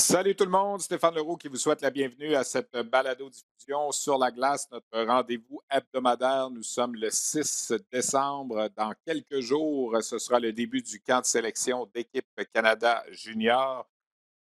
Salut tout le monde, Stéphane Leroux qui vous souhaite la bienvenue à cette balado-diffusion sur la glace, notre rendez-vous hebdomadaire. Nous sommes le 6 décembre. Dans quelques jours, ce sera le début du camp de sélection d'équipe Canada Junior.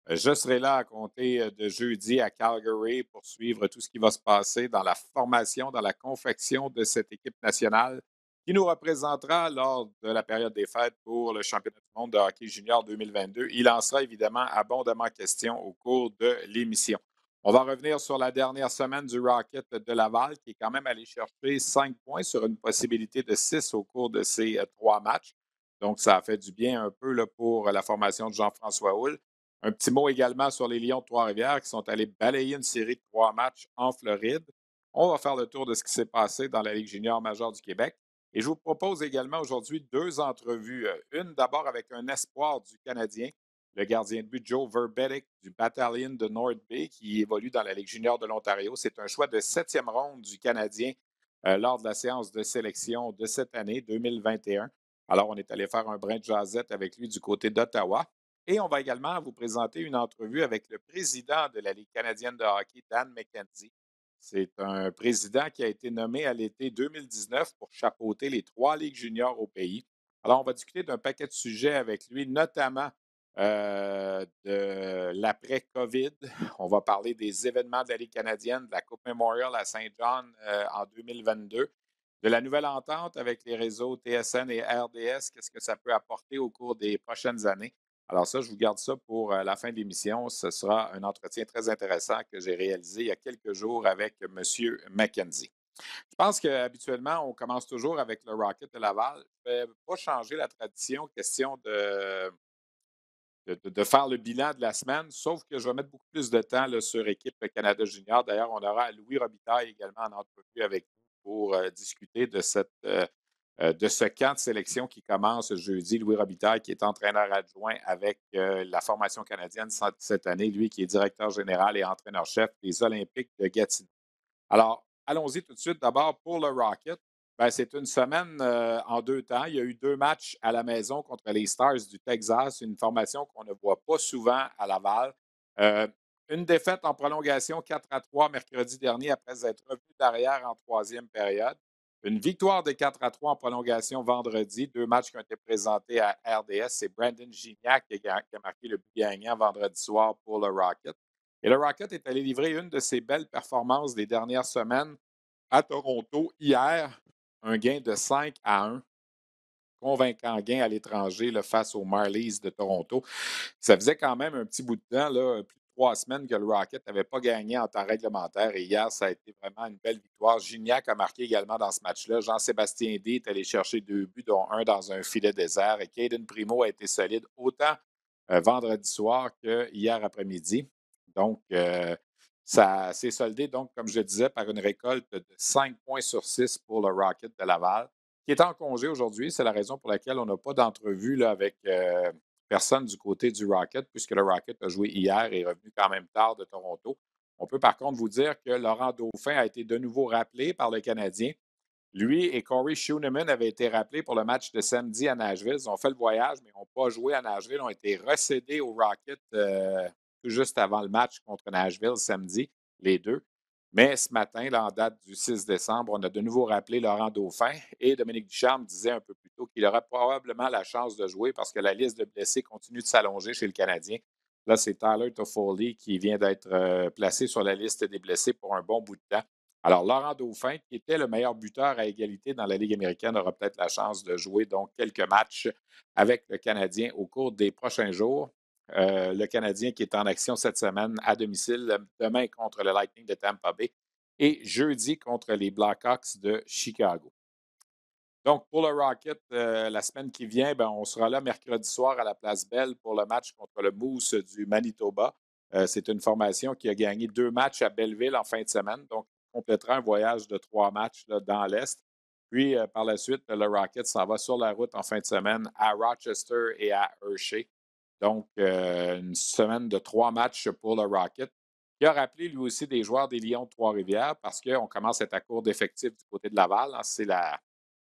Je serai là à compter de jeudi à Calgary pour suivre tout ce qui va se passer dans la formation, dans la confection de cette équipe nationale qui nous représentera lors de la période des fêtes pour le championnat du monde de hockey junior 2022. Il en sera évidemment abondamment question au cours de l'émission. On va revenir sur la dernière semaine du Rocket de Laval qui est quand même allé chercher 5 points sur une possibilité de 6 au cours de ces 3 matchs. Donc, ça a fait du bien un peu là, pour la formation de Jean-François Houle. Un petit mot également sur les Lions de Trois-Rivières qui sont allés balayer une série de 3 matchs en Floride. On va faire le tour de ce qui s'est passé dans la Ligue junior majeure du Québec. Et je vous propose également aujourd'hui 2 entrevues. Une d'abord avec un espoir du Canadien, le gardien de but Joe Verbeek du Battalion de North Bay qui évolue dans la Ligue junior de l'Ontario. C'est un choix de 7e ronde du Canadien lors de la séance de sélection de cette année 2021. Alors, on est allé faire un brin de jasette avec lui du côté d'Ottawa. Et on va également vous présenter une entrevue avec le président de la Ligue canadienne de hockey, Dan McKenzie. C'est un président qui a été nommé à l'été 2019 pour chapeauter les 3 ligues juniors au pays. Alors, on va discuter d'un paquet de sujets avec lui, notamment de l'après-COVID. On va parler des événements de la Ligue canadienne, de la Coupe Memorial à Saint-John en 2022, de la nouvelle entente avec les réseaux TSN et RDS, qu'est-ce que ça peut apporter au cours des prochaines années. Alors ça, je vous garde ça pour la fin de l'émission. Ce sera un entretien très intéressant que j'ai réalisé il y a quelques jours avec M. McKenzie. Je pense qu'habituellement, on commence toujours avec le Rocket de Laval. Je ne vais pas changer la tradition, question de faire le bilan de la semaine, sauf que je vais mettre beaucoup plus de temps là, sur équipe Canada Junior. D'ailleurs, on aura Louis Robitaille également en entrevue avec nous pour discuter de ce camp de sélection qui commence jeudi. Louis Robitaille, qui est entraîneur adjoint avec la formation canadienne cette année, lui qui est directeur général et entraîneur-chef des Olympiques de Gatineau. Alors, allons-y tout de suite. D'abord, pour le Rocket, ben, c'est une semaine en 2 temps. Il y a eu 2 matchs à la maison contre les Stars du Texas, une formation qu'on ne voit pas souvent à Laval. Euh, une défaite en prolongation 4-3 mercredi dernier après être revenu derrière en troisième période. Une victoire de 4-3 en prolongation vendredi. 2 matchs qui ont été présentés à RDS. C'est Brandon Gignac qui a marqué le but gagnant vendredi soir pour le Rocket. Et le Rocket est allé livrer une de ses belles performances des dernières semaines à Toronto hier. Un gain de 5-1. Convaincant gain à l'étranger là, face aux Marlies de Toronto. Ça faisait quand même un petit bout de temps, là, plus de 3 semaines que le Rocket n'avait pas gagné en temps réglementaire. Et hier, ça a été vraiment une belle victoire. Gignac a marqué également dans ce match-là. Jean-Sébastien D est allé chercher 2 buts, dont un dans un filet désert. Et Caden Primo a été solide autant vendredi soir que hier après-midi. Donc, ça s'est soldé, donc, comme je le disais, par une récolte de 5 points sur 6 pour le Rocket de Laval, qui est en congé aujourd'hui. C'est la raison pour laquelle on n'a pas d'entrevue là, avec personne du côté du Rocket, puisque le Rocket a joué hier et est revenu quand même tard de Toronto. On peut par contre vous dire que Laurent Dauphin a été de nouveau rappelé par le Canadien. Lui et Corey Schooneman avaient été rappelés pour le match de samedi à Nashville. Ils ont fait le voyage, mais n'ont pas joué à Nashville. Ils ont été recédés au Rocket tout juste avant le match contre Nashville samedi, les deux. Mais ce matin, là, en date du 6 décembre, on a de nouveau rappelé Laurent Dauphin et Dominique Ducharme disait un peu plus tôt qu'il aura probablement la chance de jouer parce que la liste de blessés continue de s'allonger chez le Canadien. Là, c'est Tyler Toffoli qui vient d'être placé sur la liste des blessés pour un bon bout de temps. Alors, Laurent Dauphin, qui était le meilleur buteur à égalité dans la Ligue américaine, aura peut-être la chance de jouer donc quelques matchs avec le Canadien au cours des prochains jours. Le Canadien qui est en action cette semaine à domicile, demain contre le Lightning de Tampa Bay et jeudi contre les Blackhawks de Chicago. Donc, pour le Rocket, la semaine qui vient, ben, on sera là mercredi soir à la Place Belle pour le match contre le Moose du Manitoba. C'est une formation qui a gagné 2 matchs à Belleville en fin de semaine. Donc, on complétera un voyage de 3 matchs là, dans l'Est. Puis, par la suite, le Rocket s'en va sur la route en fin de semaine à Rochester et à Hershey. Donc, une semaine de 3 matchs pour le Rocket, qui a rappelé lui aussi des joueurs des Lions de Trois-Rivières parce qu'on commence à être à court d'effectifs du côté de Laval. Hein. C'est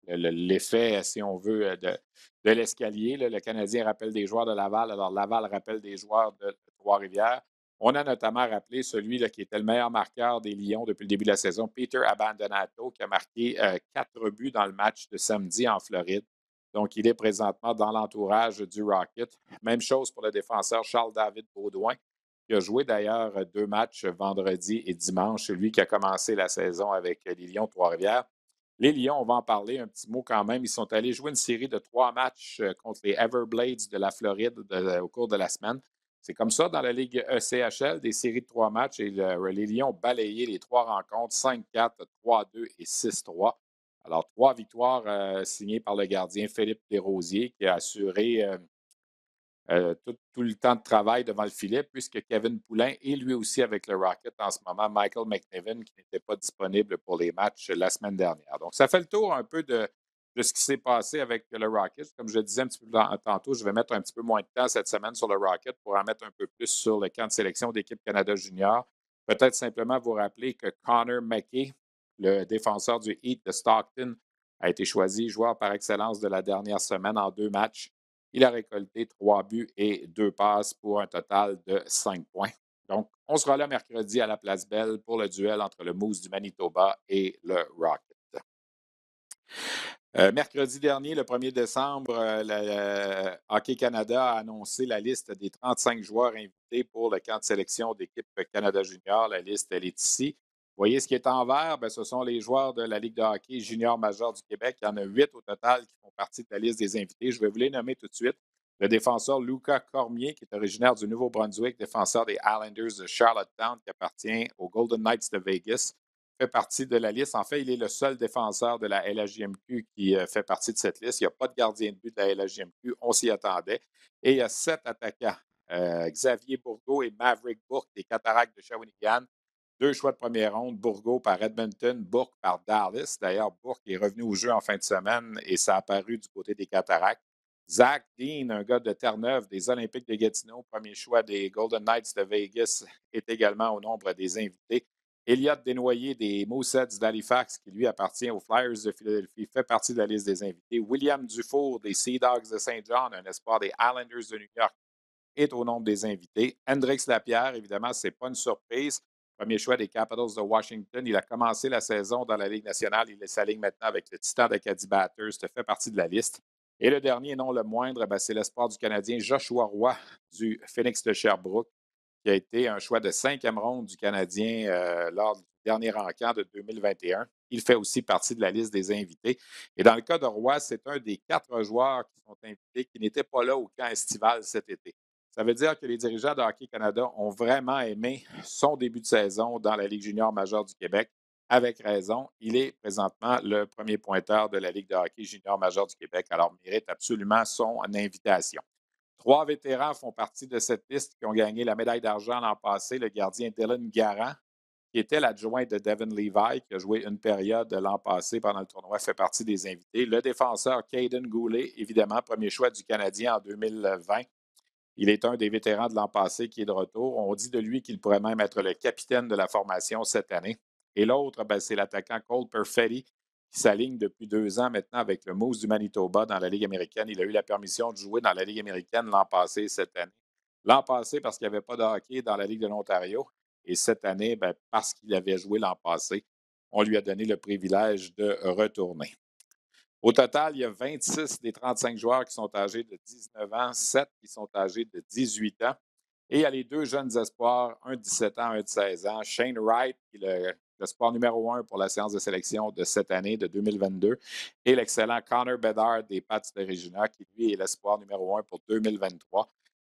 l'effet, si on veut, de l'escalier. Là. Le Canadien rappelle des joueurs de Laval, alors Laval rappelle des joueurs de Trois-Rivières. On a notamment rappelé celui là, qui était le meilleur marqueur des Lions depuis le début de la saison, Peter Abandonato, qui a marqué 4 buts dans le match de samedi en Floride. Donc, il est présentement dans l'entourage du Rocket. Même chose pour le défenseur Charles-David Baudouin, qui a joué d'ailleurs 2 matchs vendredi et dimanche. Lui qui a commencé la saison avec les Lions de Trois-Rivières. Les Lions, on va en parler un petit mot quand même. Ils sont allés jouer une série de 3 matchs contre les Everblades de la Floride au cours de la semaine. C'est comme ça dans la Ligue ECHL, des séries de 3 matchs. Et les Lions ont balayé les 3 rencontres, 5-4, 3-2 et 6-3. Alors, 3 victoires signées par le gardien Philippe Desrosiers, qui a assuré tout le temps de travail devant le filet, puisque Kevin Poulin est lui aussi avec le Rocket en ce moment, Michael McNiven, qui n'était pas disponible pour les matchs la semaine dernière. Donc, ça fait le tour un peu de ce qui s'est passé avec le Rocket. Comme je le disais un petit peu tantôt, je vais mettre un petit peu moins de temps cette semaine sur le Rocket pour en mettre un peu plus sur le camp de sélection d'équipe Canada Junior. Peut-être simplement vous rappeler que Connor McKay, le défenseur du Heat de Stockton, a été choisi joueur par excellence de la dernière semaine en 2 matchs. Il a récolté 3 buts et 2 passes pour un total de 5 points. Donc, on sera là mercredi à la Place Belle pour le duel entre le Moose du Manitoba et le Rocket. Mercredi dernier, le 1er décembre, le Hockey Canada a annoncé la liste des 35 joueurs invités pour le camp de sélection d'équipe Canada Junior. La liste, elle est ici. Vous voyez ce qui est en vert? Bien, ce sont les joueurs de la Ligue de hockey junior majeur du Québec. Il y en a 8 au total qui font partie de la liste des invités. Je vais vous les nommer tout de suite. Le défenseur Lucas Cormier, qui est originaire du Nouveau-Brunswick, défenseur des Islanders de Charlottetown, qui appartient aux Golden Knights de Vegas, fait partie de la liste. En fait, il est le seul défenseur de la LHJMQ qui fait partie de cette liste. Il n'y a pas de gardien de but de la LHJMQ. On s'y attendait. Et il y a 7 attaquants. Xavier Bourgault et Maverick Bourque des Cataractes de Shawinigan. 2 choix de première ronde, Bourgault par Edmonton, Bourque par Dallas. D'ailleurs, Bourque est revenu au jeu en fin de semaine et ça a apparu du côté des Cataractes. Zach Dean, un gars de Terre-Neuve des Olympiques de Gatineau, premier choix des Golden Knights de Vegas, est également au nombre des invités. Elliott Desnoyers des Mooseheads d'Halifax, qui lui appartient aux Flyers de Philadelphie, fait partie de la liste des invités. William Dufour des Sea Dogs de Saint John, un espoir des Islanders de New York, est au nombre des invités. Hendrix Lapierre, évidemment, ce n'est pas une surprise. Premier choix des Capitals de Washington. Il a commencé la saison dans la Ligue nationale. Il s'aligne maintenant avec le Titan d'Acadie Batters. Ça fait partie de la liste. Et le dernier, non le moindre, c'est l'espoir du Canadien Joshua Roy du Phoenix de Sherbrooke, qui a été un choix de 5e ronde du Canadien lors du dernier encamp de 2021. Il fait aussi partie de la liste des invités. Et dans le cas de Roy, c'est un des 4 joueurs qui sont invités qui n'étaient pas là au camp estival cet été. Ça veut dire que les dirigeants de Hockey Canada ont vraiment aimé son début de saison dans la Ligue junior majeure du Québec. Avec raison, il est présentement le premier pointeur de la Ligue de hockey junior majeure du Québec, alors mérite absolument son invitation. 3 vétérans font partie de cette liste qui ont gagné la médaille d'argent l'an passé. Le gardien Dylan Garant, qui était l'adjoint de Devin Levi, qui a joué une période l'an passé pendant le tournoi, fait partie des invités. Le défenseur Caden Goulet, évidemment, premier choix du Canadien en 2020. Il est un des vétérans de l'an passé qui est de retour. On dit de lui qu'il pourrait même être le capitaine de la formation cette année. Et l'autre, c'est l'attaquant Cole Perfetti, qui s'aligne depuis 2 ans maintenant avec le Moose du Manitoba dans la Ligue américaine. Il a eu la permission de jouer dans la Ligue américaine l'an passé et cette année. L'an passé, parce qu'il n'y avait pas de hockey dans la Ligue de l'Ontario. Et cette année, parce qu'il avait joué l'an passé, on lui a donné le privilège de retourner. Au total, il y a 26 des 35 joueurs qui sont âgés de 19 ans, 7 qui sont âgés de 18 ans. Et il y a les 2 jeunes espoirs, un de 17 ans, un de 16 ans. Shane Wright, qui est l'espoir numéro 1 pour la séance de sélection de cette année, de 2022. Et l'excellent Connor Bedard des Pats de Regina, qui lui est l'espoir numéro 1 pour 2023.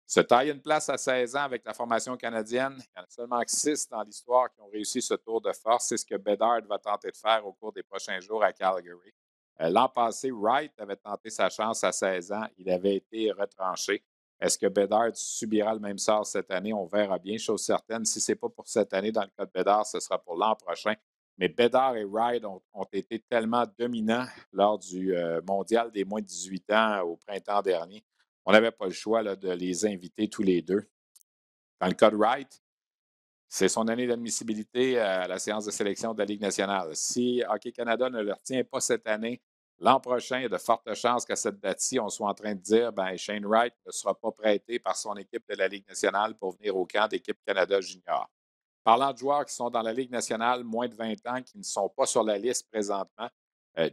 Se taille une place à 16 ans avec la formation canadienne. Il y en a seulement 6 dans l'histoire qui ont réussi ce tour de force. C'est ce que Bedard va tenter de faire au cours des prochains jours à Calgary. L'an passé, Wright avait tenté sa chance à 16 ans. Il avait été retranché. Est-ce que Bedard subira le même sort cette année? On verra bien. Chose certaine, si ce n'est pas pour cette année dans le cas de Bedard, ce sera pour l'an prochain. Mais Bedard et Wright ont été tellement dominants lors du mondial des moins de 18 ans au printemps dernier. On n'avait pas le choix là, de les inviter tous les deux. Dans le cas de Wright, c'est son année d'admissibilité à la séance de sélection de la Ligue nationale. Si Hockey Canada ne le retient pas cette année, L'an prochain, il y a de fortes chances qu'à cette date-ci, on soit en train de dire ben Shane Wright ne sera pas prêté par son équipe de la Ligue nationale pour venir au camp d'équipe Canada Junior. Parlant de joueurs qui sont dans la Ligue nationale, moins de 20 ans, qui ne sont pas sur la liste présentement,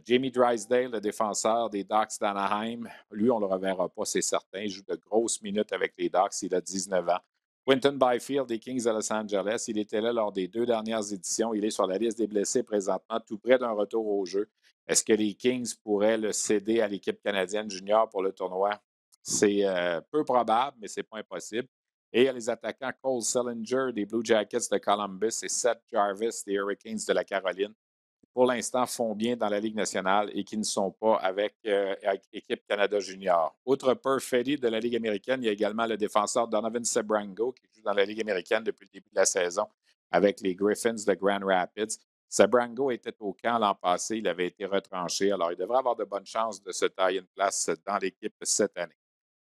Jamie Drysdale, le défenseur des Ducks d'Anaheim, lui, on ne le reverra pas, c'est certain. Il joue de grosses minutes avec les Ducks, il a 19 ans. Quinton Byfield des Kings de Los Angeles, il était là lors des 2 dernières éditions. Il est sur la liste des blessés présentement, tout près d'un retour au jeu. Est-ce que les Kings pourraient le céder à l'équipe canadienne junior pour le tournoi? C'est peu probable, mais ce n'est pas impossible. Et il y a les attaquants Cole Sillinger des Blue Jackets de Columbus et Seth Jarvis des Hurricanes de la Caroline, qui pour l'instant font bien dans la Ligue nationale et qui ne sont pas avec équipe Canada Junior. Outre Perfetti de la Ligue américaine, il y a également le défenseur Donovan Sebrango qui joue dans la Ligue américaine depuis le début de la saison avec les Griffins de Grand Rapids. Sebrango était au camp l'an passé, il avait été retranché, alors il devrait avoir de bonnes chances de se tailler une place dans l'équipe cette année.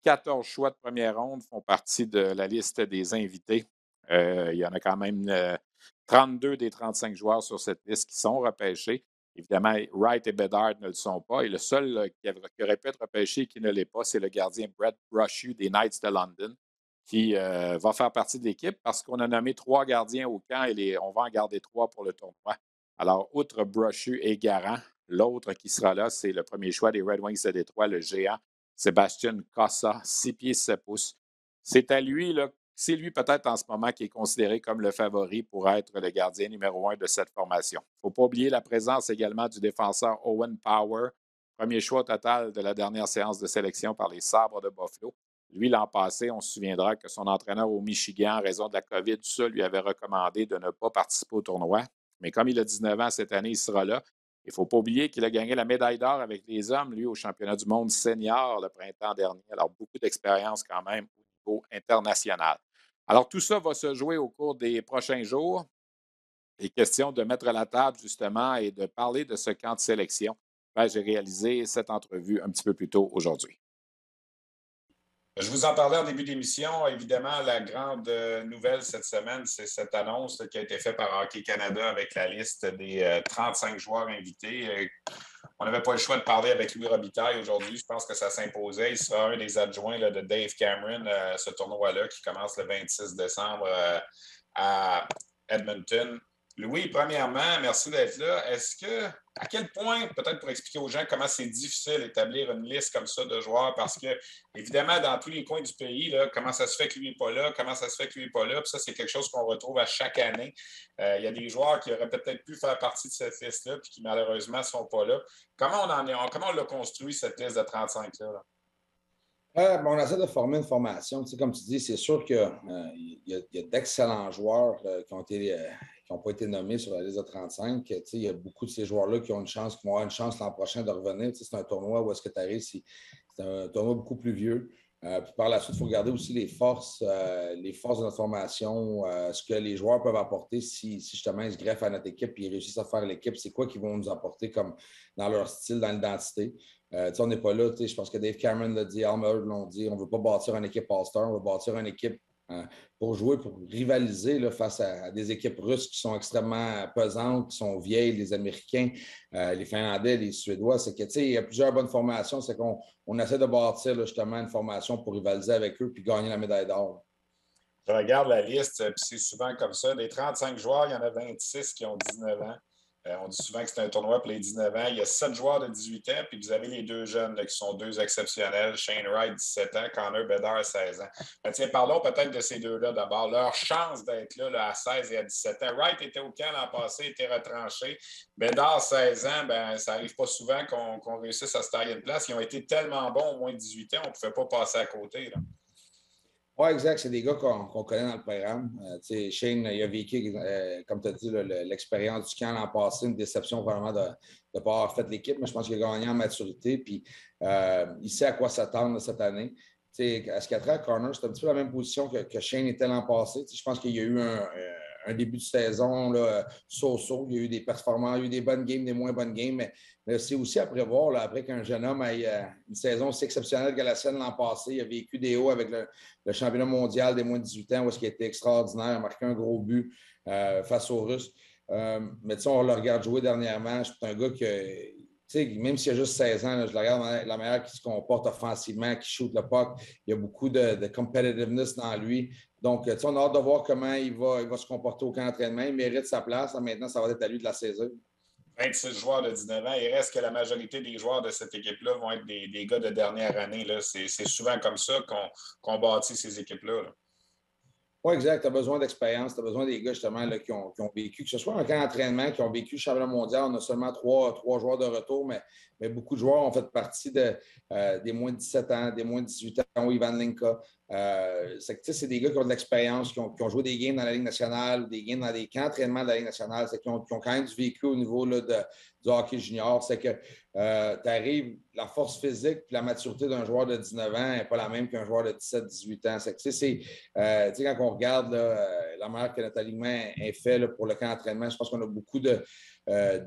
14 choix de première ronde font partie de la liste des invités. Il y en a quand même 32 des 35 joueurs sur cette liste qui sont repêchés. Évidemment, Wright et Bedard ne le sont pas. Et le seul qui aurait pu être repêché et qui ne l'est pas, c'est le gardien Brett Brochu des Knights de London, qui va faire partie de l'équipe parce qu'on a nommé 3 gardiens au camp et on va en garder 3 pour le tournoi. Alors, outre Brochu et Garant, l'autre qui sera là, c'est le premier choix des Red Wings de Détroit, le géant Sébastien Cossa, 6 pieds 7 pouces. C'est à lui, là, c'est lui peut-être en ce moment qui est considéré comme le favori pour être le gardien numéro 1 de cette formation. Il ne faut pas oublier la présence également du défenseur Owen Power, premier choix total de la dernière séance de sélection par les Sabres de Buffalo. Lui, l'an passé, on se souviendra que son entraîneur au Michigan, en raison de la COVID, tout ça, lui avait recommandé de ne pas participer au tournoi. Mais comme il a 19 ans cette année, il sera là. Il ne faut pas oublier qu'il a gagné la médaille d'or avec les hommes, lui, au championnat du monde senior le printemps dernier. Alors, beaucoup d'expérience quand même au niveau international. Alors, tout ça va se jouer au cours des prochains jours. Et question de mettre à la table, justement, et de parler de ce camp de sélection. Ben, j'ai réalisé cette entrevue un petit peu plus tôt aujourd'hui. Je vous en parlais en début d'émission. Évidemment, la grande nouvelle cette semaine, c'est cette annonce qui a été faite par Hockey Canada avec la liste des 35 joueurs invités. On n'avait pas le choix de parler avec Louis Robitaille aujourd'hui. Je pense que ça s'imposait. Il sera un des adjoints de Dave Cameron à ce tournoi-là qui commence le 26 décembre à Edmonton. Louis, premièrement, merci d'être là. À quel point, peut-être pour expliquer aux gens comment c'est difficile d'établir une liste comme ça de joueurs, parce que, évidemment, dans tous les coins du pays, là, comment ça se fait que lui n'est pas là, comment ça se fait que lui n'est pas là, puis ça, c'est quelque chose qu'on retrouve à chaque année. Il y a des joueurs qui auraient peut-être pu faire partie de cette liste-là, puis qui, malheureusement, ne sont pas là. Comment on l'a construit, cette liste de 35-là? Là? On essaie de former une formation. Tu sais, comme tu dis, c'est sûr qu'il y a d'excellents joueurs qui n'ont pas été nommés sur la liste de 35. Tu sais, il y a beaucoup de ces joueurs-là qui vont avoir une chance l'an prochain de revenir. Tu sais, c'est un tournoi où est-ce que tu arrives, c'est un tournoi beaucoup plus vieux. Puis par la suite, il faut regarder aussi les forces de notre formation, ce que les joueurs peuvent apporter si justement ils se greffent à notre équipe et ils réussissent à faire l'équipe. C'est quoi qu'ils vont nous apporter comme dans leur style, dans l'identité. On n'est pas là. Je pense que Dave Cameron l'a dit, Almer l'ont dit, on ne veut pas bâtir une équipe All-Star, on veut bâtir une équipe pour jouer, pour rivaliser là, face à des équipes russes qui sont extrêmement pesantes, qui sont vieilles, les Américains, les Finlandais, les Suédois. C'est que, il y a plusieurs bonnes formations. C'est qu'on essaie de bâtir là, justement une formation pour rivaliser avec eux puis gagner la médaille d'or. Je regarde la liste, puis c'est souvent comme ça. Des 35 joueurs, il y en a 26 qui ont 19 ans. On dit souvent que c'est un tournoi pour les 19 ans. Il y a 7 joueurs de 18 ans, puis vous avez les 2 jeunes là, qui sont 2 exceptionnels. Shane Wright, 17 ans, Connor Bedard, 16 ans. Tiens, parlons peut-être de ces deux-là d'abord. Leur chance d'être là, à 16 et à 17 ans. Wright était au camp l'an passé, était retranché. Bedard, 16 ans, ça n'arrive pas souvent qu'on réussisse à se tailler une place. Ils ont été tellement bons au moins de 18 ans, on ne pouvait pas passer à côté. Là. Oui, exact. C'est des gars qu'on connaît dans le programme. Shane, il a vécu, comme tu as dit, l'expérience du camp l'an passé, une déception vraiment de ne pas avoir fait l'équipe, mais je pense qu'il a gagné en maturité. Puis il sait à quoi s'attendre cette année. À ce qu'à Connor, c'est un petit peu la même position que Shane était l'an passé. Je pense qu'il y a eu un début de saison so-so. Il y a eu des performances, il y a eu des bonnes games, des moins bonnes games, mais c'est aussi à prévoir, là, après qu'un jeune homme ait une saison aussi exceptionnelle que la sienne l'an passé. Il a vécu des hauts avec le championnat mondial des moins de 18 ans, où est-ce qu'il a été extraordinaire, a marqué un gros but face aux Russes. Mais on le regarde jouer dernièrement. C'est un gars même s'il a juste 16 ans, là, je le regarde la manière qu'il se comporte offensivement, qu'il shoot le puck. Il y a beaucoup de competitiveness dans lui. Donc, on a hâte de voir comment il va se comporter au camp d'entraînement. Il mérite sa place. Maintenant, ça va être à lui de la saisir. 26 joueurs de 19 ans. Il reste que la majorité des joueurs de cette équipe-là vont être des gars de dernière année. C'est souvent comme ça qu'on bâtit ces équipes-là. Là. Oui, exact. Tu as besoin d'expérience. Tu as besoin des gars, justement, là, qui ont vécu, que ce soit un camp d'entraînement, qui ont vécu le championnat mondial. On a seulement trois joueurs de retour, mais beaucoup de joueurs ont fait partie des moins de 17 ans, des moins de 18 ans, Ivan Linka. C'est des gars qui ont de l'expérience, qui ont joué des games dans la Ligue nationale, des games dans des camps d'entraînement de la Ligue nationale, qui ont quand même du vécu au niveau là, du hockey junior. C'est que tu arrives, la force physique et la maturité d'un joueur de 19 ans n'est pas la même qu'un joueur de 17-18 ans. Quand on regarde là, la manière que notre alignement est fait là, pour le camp d'entraînement, je pense qu'on a beaucoup de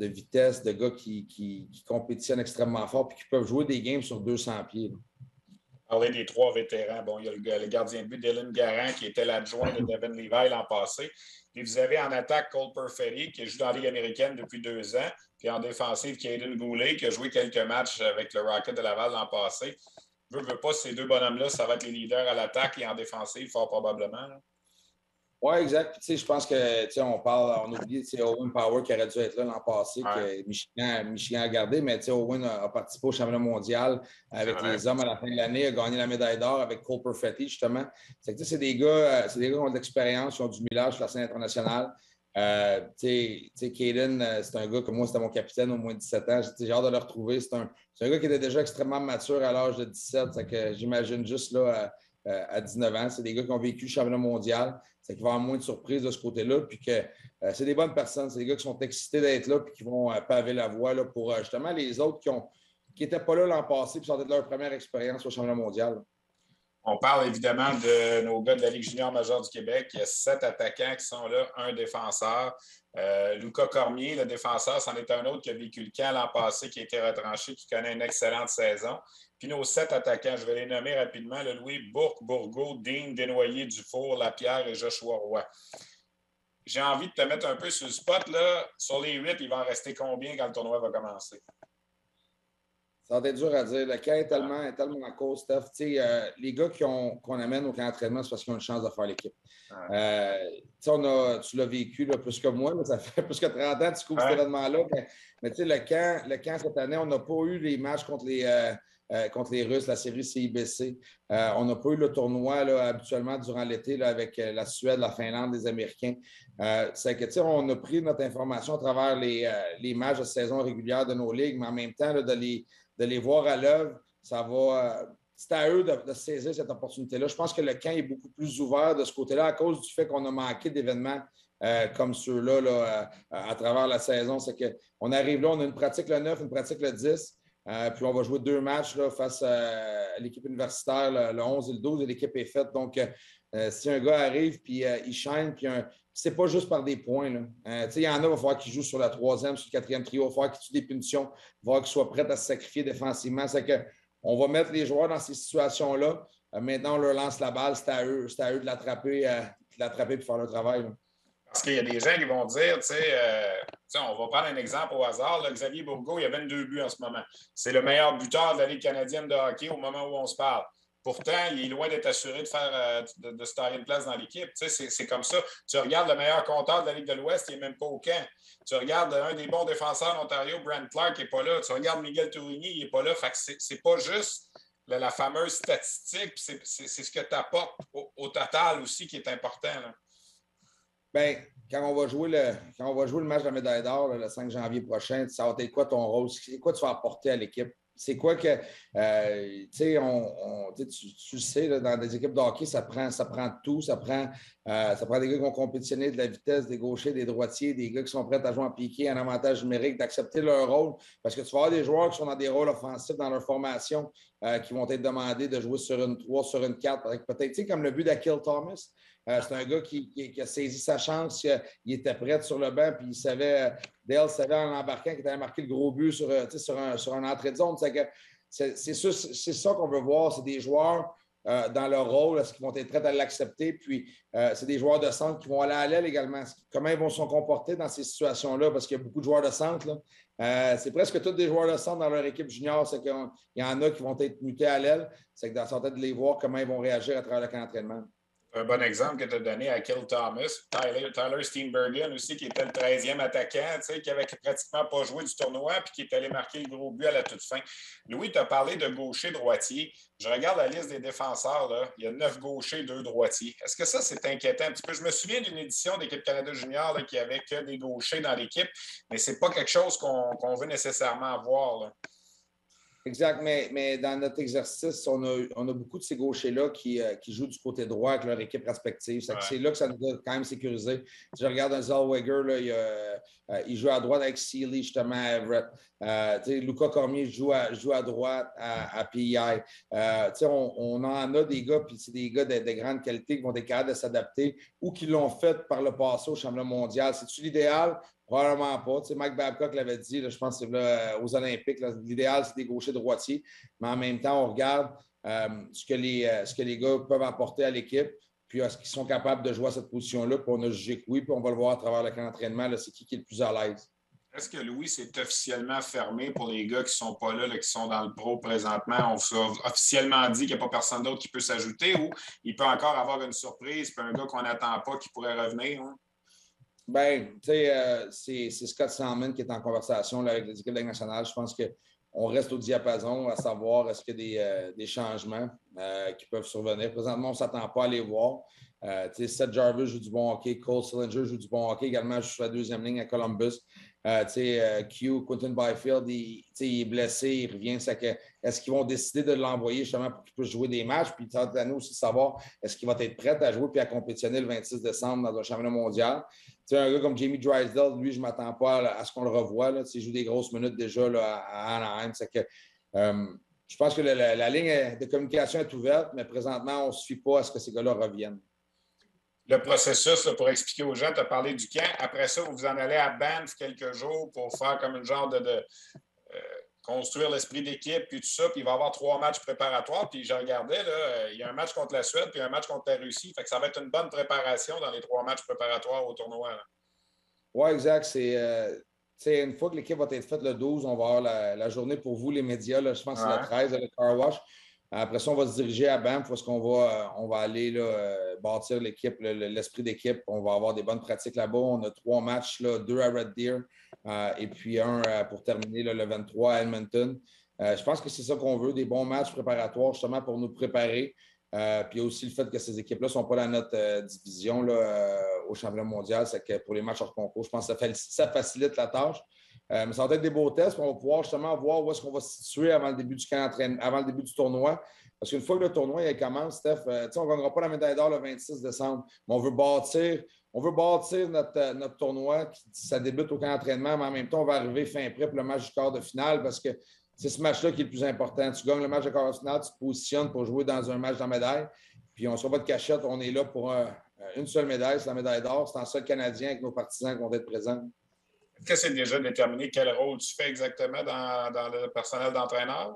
vitesse, de gars qui compétitionnent extrêmement fort et qui peuvent jouer des games sur 200 pieds. Là. Parler des trois vétérans. Bon, il y a le gardien de but Dylan Garant qui était l'adjoint de Devin Levi l'an passé. Puis vous avez en attaque Cole Perfetti qui joue dans la Ligue américaine depuis 2 ans. Puis en défensive, Caden Goulet qui a joué quelques matchs avec le Rocket de Laval l'an passé. Veux pas, ces deux bonhommes-là, ça va être les leaders à l'attaque et en défensive, fort probablement. Là. Oui, exact. Puis, je pense que on oublie Owen Power qui aurait dû être là l'an passé, que Michigan a gardé, mais Owen a participé au championnat mondial avec les hommes à la fin de l'année, a gagné la médaille d'or avec Cole Perfetti, justement. C'est des gars qui ont de l'expérience, qui ont du millage sur la scène internationale. Caden, c'est un gars que moi, c'était mon capitaine au moins de 17 ans. J'ai hâte de le retrouver. C'est un gars qui était déjà extrêmement mature à l'âge de 17. Que j'imagine juste là à 19 ans. C'est des gars qui ont vécu le championnat mondial. C'est qu'il va y avoir moins de surprises de ce côté-là. Puis que c'est des bonnes personnes. C'est des gars qui sont excités d'être là puis qui vont paver la voie là, pour justement les autres qui n'étaient pas là l'an passé puis ça va être leur première expérience au championnat mondial. On parle évidemment de nos gars de la Ligue junior majeure du Québec. Il y a 7 attaquants qui sont là, un défenseur. Lucas Cormier, le défenseur, c'en est un autre qui a vécu le camp l'an passé, qui a été retranché, qui connaît une excellente saison. Puis nos 7 attaquants, je vais les nommer rapidement. Le Louis Bourque, Bourgault, Dean, Desnoyers, Dufour, Lapierre et Joshua Roy. J'ai envie de te mettre un peu sur le spot. Là. Sur les 8, il va en rester combien quand le tournoi va commencer? Ça va être dur à dire. Le camp est tellement court, Steph. Les gars qu'on amène au camp d'entraînement, c'est parce qu'ils ont une chance de faire l'équipe. Tu l'as vécu là, plus que moi. Là, ça fait plus que 30 ans que tu couvres cet événement-là. Mais le camp cette année, on n'a pas eu les matchs contre les Russes, la série CIBC. On n'a pas eu le tournoi là, habituellement durant l'été là, avec la Suède, la Finlande, les Américains. C'est que on a pris notre information à travers les matchs de saison régulière de nos ligues, mais en même temps, là, de les voir à l'œuvre, ça va. C'est à eux de saisir cette opportunité-là. Je pense que le camp est beaucoup plus ouvert de ce côté-là à cause du fait qu'on a manqué d'événements comme ceux-là là, à travers la saison. C'est qu'on arrive là, on a une pratique le 9, une pratique le 10. Puis on va jouer 2 matchs là, face à l'équipe universitaire le 11 et le 12 et l'équipe est faite. Donc, si un gars arrive puis il shine, puis c'est pas juste par des points. Il y en a, il va falloir qu'il joue sur la 3e, sur le 4e trio, il va falloir qu'il tue des punitions, il va falloir qu'il soit prêt à se sacrifier défensivement. C'est qu'on va mettre les joueurs dans ces situations-là. Maintenant, on leur lance la balle, c'est à eux de l'attraper et de faire leur travail. Là. Parce qu'il y a des gens qui vont dire, on va prendre un exemple au hasard. Là, Xavier Bourgault, il a 22 buts en ce moment. C'est le meilleur buteur de la Ligue canadienne de hockey au moment où on se parle. Pourtant, il est loin d'être assuré de se tailler une place dans l'équipe. C'est comme ça. Tu regardes le meilleur compteur de la Ligue de l'Ouest, il n'est même pas au camp. Tu regardes un des bons défenseurs d'Ontario, Brent Clark, il n'est pas là. Tu regardes Miguel Tourigny, il n'est pas là. Fait que c'est pas juste la fameuse statistique, c'est ce que tu apportes au total aussi qui est important. Là. Bien, quand on va jouer le match de la médaille d'or le 5 janvier prochain, ça va être quoi ton rôle? C'est quoi tu vas apporter à l'équipe? C'est quoi que, tu le sais, là, dans des équipes de hockey, ça prend tout. Ça prend des gars qui vont compétitionner de la vitesse, des gauchers, des droitiers, des gars qui sont prêts à jouer en piqué, en avantage numérique, d'accepter leur rôle. Parce que tu vas avoir des joueurs qui sont dans des rôles offensifs dans leur formation qui vont être demandés de jouer sur une 3, sur une 4. Peut-être, comme le but d'Akil Thomas. C'est un gars qui a saisi sa chance. Il était prêt sur le banc, puis il savait, Dale savait en embarquant qu'il allait marquer le gros but sur un entrée de zone. C'est ça qu'on veut voir. C'est des joueurs dans leur rôle? Est-ce qu'ils vont être prêts à l'accepter? Puis, c'est des joueurs de centre qui vont aller à l'aile également. Comment ils vont se comporter dans ces situations-là? Parce qu'il y a beaucoup de joueurs de centre, là. C'est presque tous des joueurs de centre dans leur équipe junior. C'est qu'il y en a qui vont être mutés à l'aile. C'est que dans sa tête de les voir comment ils vont réagir à travers le camp d'entraînement. Un bon exemple que tu as donné à Kill Thomas, Tyler Steenbergen aussi, qui était le 13e attaquant, qui avait pratiquement pas joué du tournoi puis qui est allé marquer le gros but à la toute fin. Louis, tu as parlé de gaucher-droitier. Je regarde la liste des défenseurs, là. Il y a 9 gauchers, 2 droitiers. Est-ce que ça, c'est inquiétant un petit peu? Je me souviens d'une édition d'Équipe Canada Junior là, qui n'avait que des gauchers dans l'équipe, mais ce n'est pas quelque chose qu'on veut nécessairement avoir, là. Exact, mais dans notre exercice, on a beaucoup de ces gauchers-là qui jouent du côté droit avec leur équipe respective. C'est là que ça nous a quand même sécurisé. Si je regarde un Zellweger, là, il joue à droite avec Sealy, justement, à Everett. Luca Cormier joue à droite à PI. On en a des gars, puis c'est des gars de grande qualité qui vont être capables de s'adapter ou qui l'ont fait par le passé au championnat mondial. C'est-tu l'idéal? Probablement pas. Mike Babcock l'avait dit, là, je pense que c'est là, aux Olympiques, l'idéal, c'est des gauchers droitiers. Mais en même temps, on regarde ce que les gars peuvent apporter à l'équipe, puis est-ce qu'ils sont capables de jouer à cette position-là. Puis on a jugé que oui, puis on va le voir à travers le camp d'entraînement, c'est qui est le plus à l'aise. Est-ce que Louis, c'est officiellement fermé pour les gars qui ne sont pas là, qui sont dans le pro présentement? On a officiellement dit qu'il n'y a pas personne d'autre qui peut s'ajouter ou il peut encore avoir une surprise, puis un gars qu'on n'attend pas qui pourrait revenir? Hein? Bien, tu sais, c'est Scott Salmon qui est en conversation là, avec les équipes de la Ligue nationale. Je pense qu'on reste au diapason à savoir est-ce qu'il y a des changements qui peuvent survenir. Présentement, on ne s'attend pas à les voir. Seth Jarvis joue du bon hockey. Cole Sillinger joue du bon hockey. Également, je suis sur la deuxième ligne à Columbus. Q, Quentin Byfield, il est blessé, il revient. Est-ce qu'ils vont décider de l'envoyer justement pour qu'il puisse jouer des matchs? Puis, à nous aussi savoir est-ce qu'il va être prêt à jouer puis à compétitionner le 26 décembre dans un championnat mondial? Un gars comme Jamie Drysdale, lui, je ne m'attends pas à ce qu'on le revoie. Là. Il joue des grosses minutes déjà là, à Anaheim. Je pense que la ligne de communication est ouverte, mais présentement, on ne se fie pas à ce que ces gars-là reviennent. Le processus, là, pour expliquer aux gens, tu as parlé du camp. Après ça, vous en allez à Banff quelques jours pour faire comme une genre de construire l'esprit d'équipe, puis tout ça. Puis il va y avoir 3 matchs préparatoires. Puis je regardais, là, il y a un match contre la Suède, puis un match contre la Russie. Fait que ça va être une bonne préparation dans les 3 matchs préparatoires au tournoi. Oui, exact. C'est une fois que l'équipe va être faite le 12, on va avoir la journée pour vous, les médias. Là, je pense que c'est le 13, le Car Wash. Après ça, on va se diriger à Banff parce qu'on va aller là, bâtir l'équipe, l'esprit d'équipe. On va avoir des bonnes pratiques là-bas. On a 3 matchs, là, 2 à Red Deer et puis un pour terminer là, le 23 à Edmonton. Je pense que c'est ça qu'on veut, des bons matchs préparatoires justement pour nous préparer. Puis aussi le fait que ces équipes-là ne sont pas dans notre division là, au championnat mondial. C'est que pour les matchs hors concours, je pense que ça facilite la tâche. Mais ça va être des beaux tests. On va pouvoir justement voir où est-ce qu'on va se situer avant le début du camp avant le début du tournoi. Parce qu'une fois que le tournoi il commence, Steph, on ne gagnera pas la médaille d'or le 26 décembre. Mais on veut bâtir notre tournoi. Ça débute au camp d'entraînement, mais en même temps, on va arriver fin prêt pour le match du quart de finale parce que c'est ce match-là qui est le plus important. Tu gagnes le match de quart de finale, tu te positionnes pour jouer dans un match de médaille. Puis on ne sera pas de cachette, on est là pour une seule médaille, c'est la médaille d'or. C'est en seul Canadien avec nos partisans qui vont être présents. Est-ce que c'est déjà déterminé quel rôle tu fais exactement dans le personnel d'entraîneur?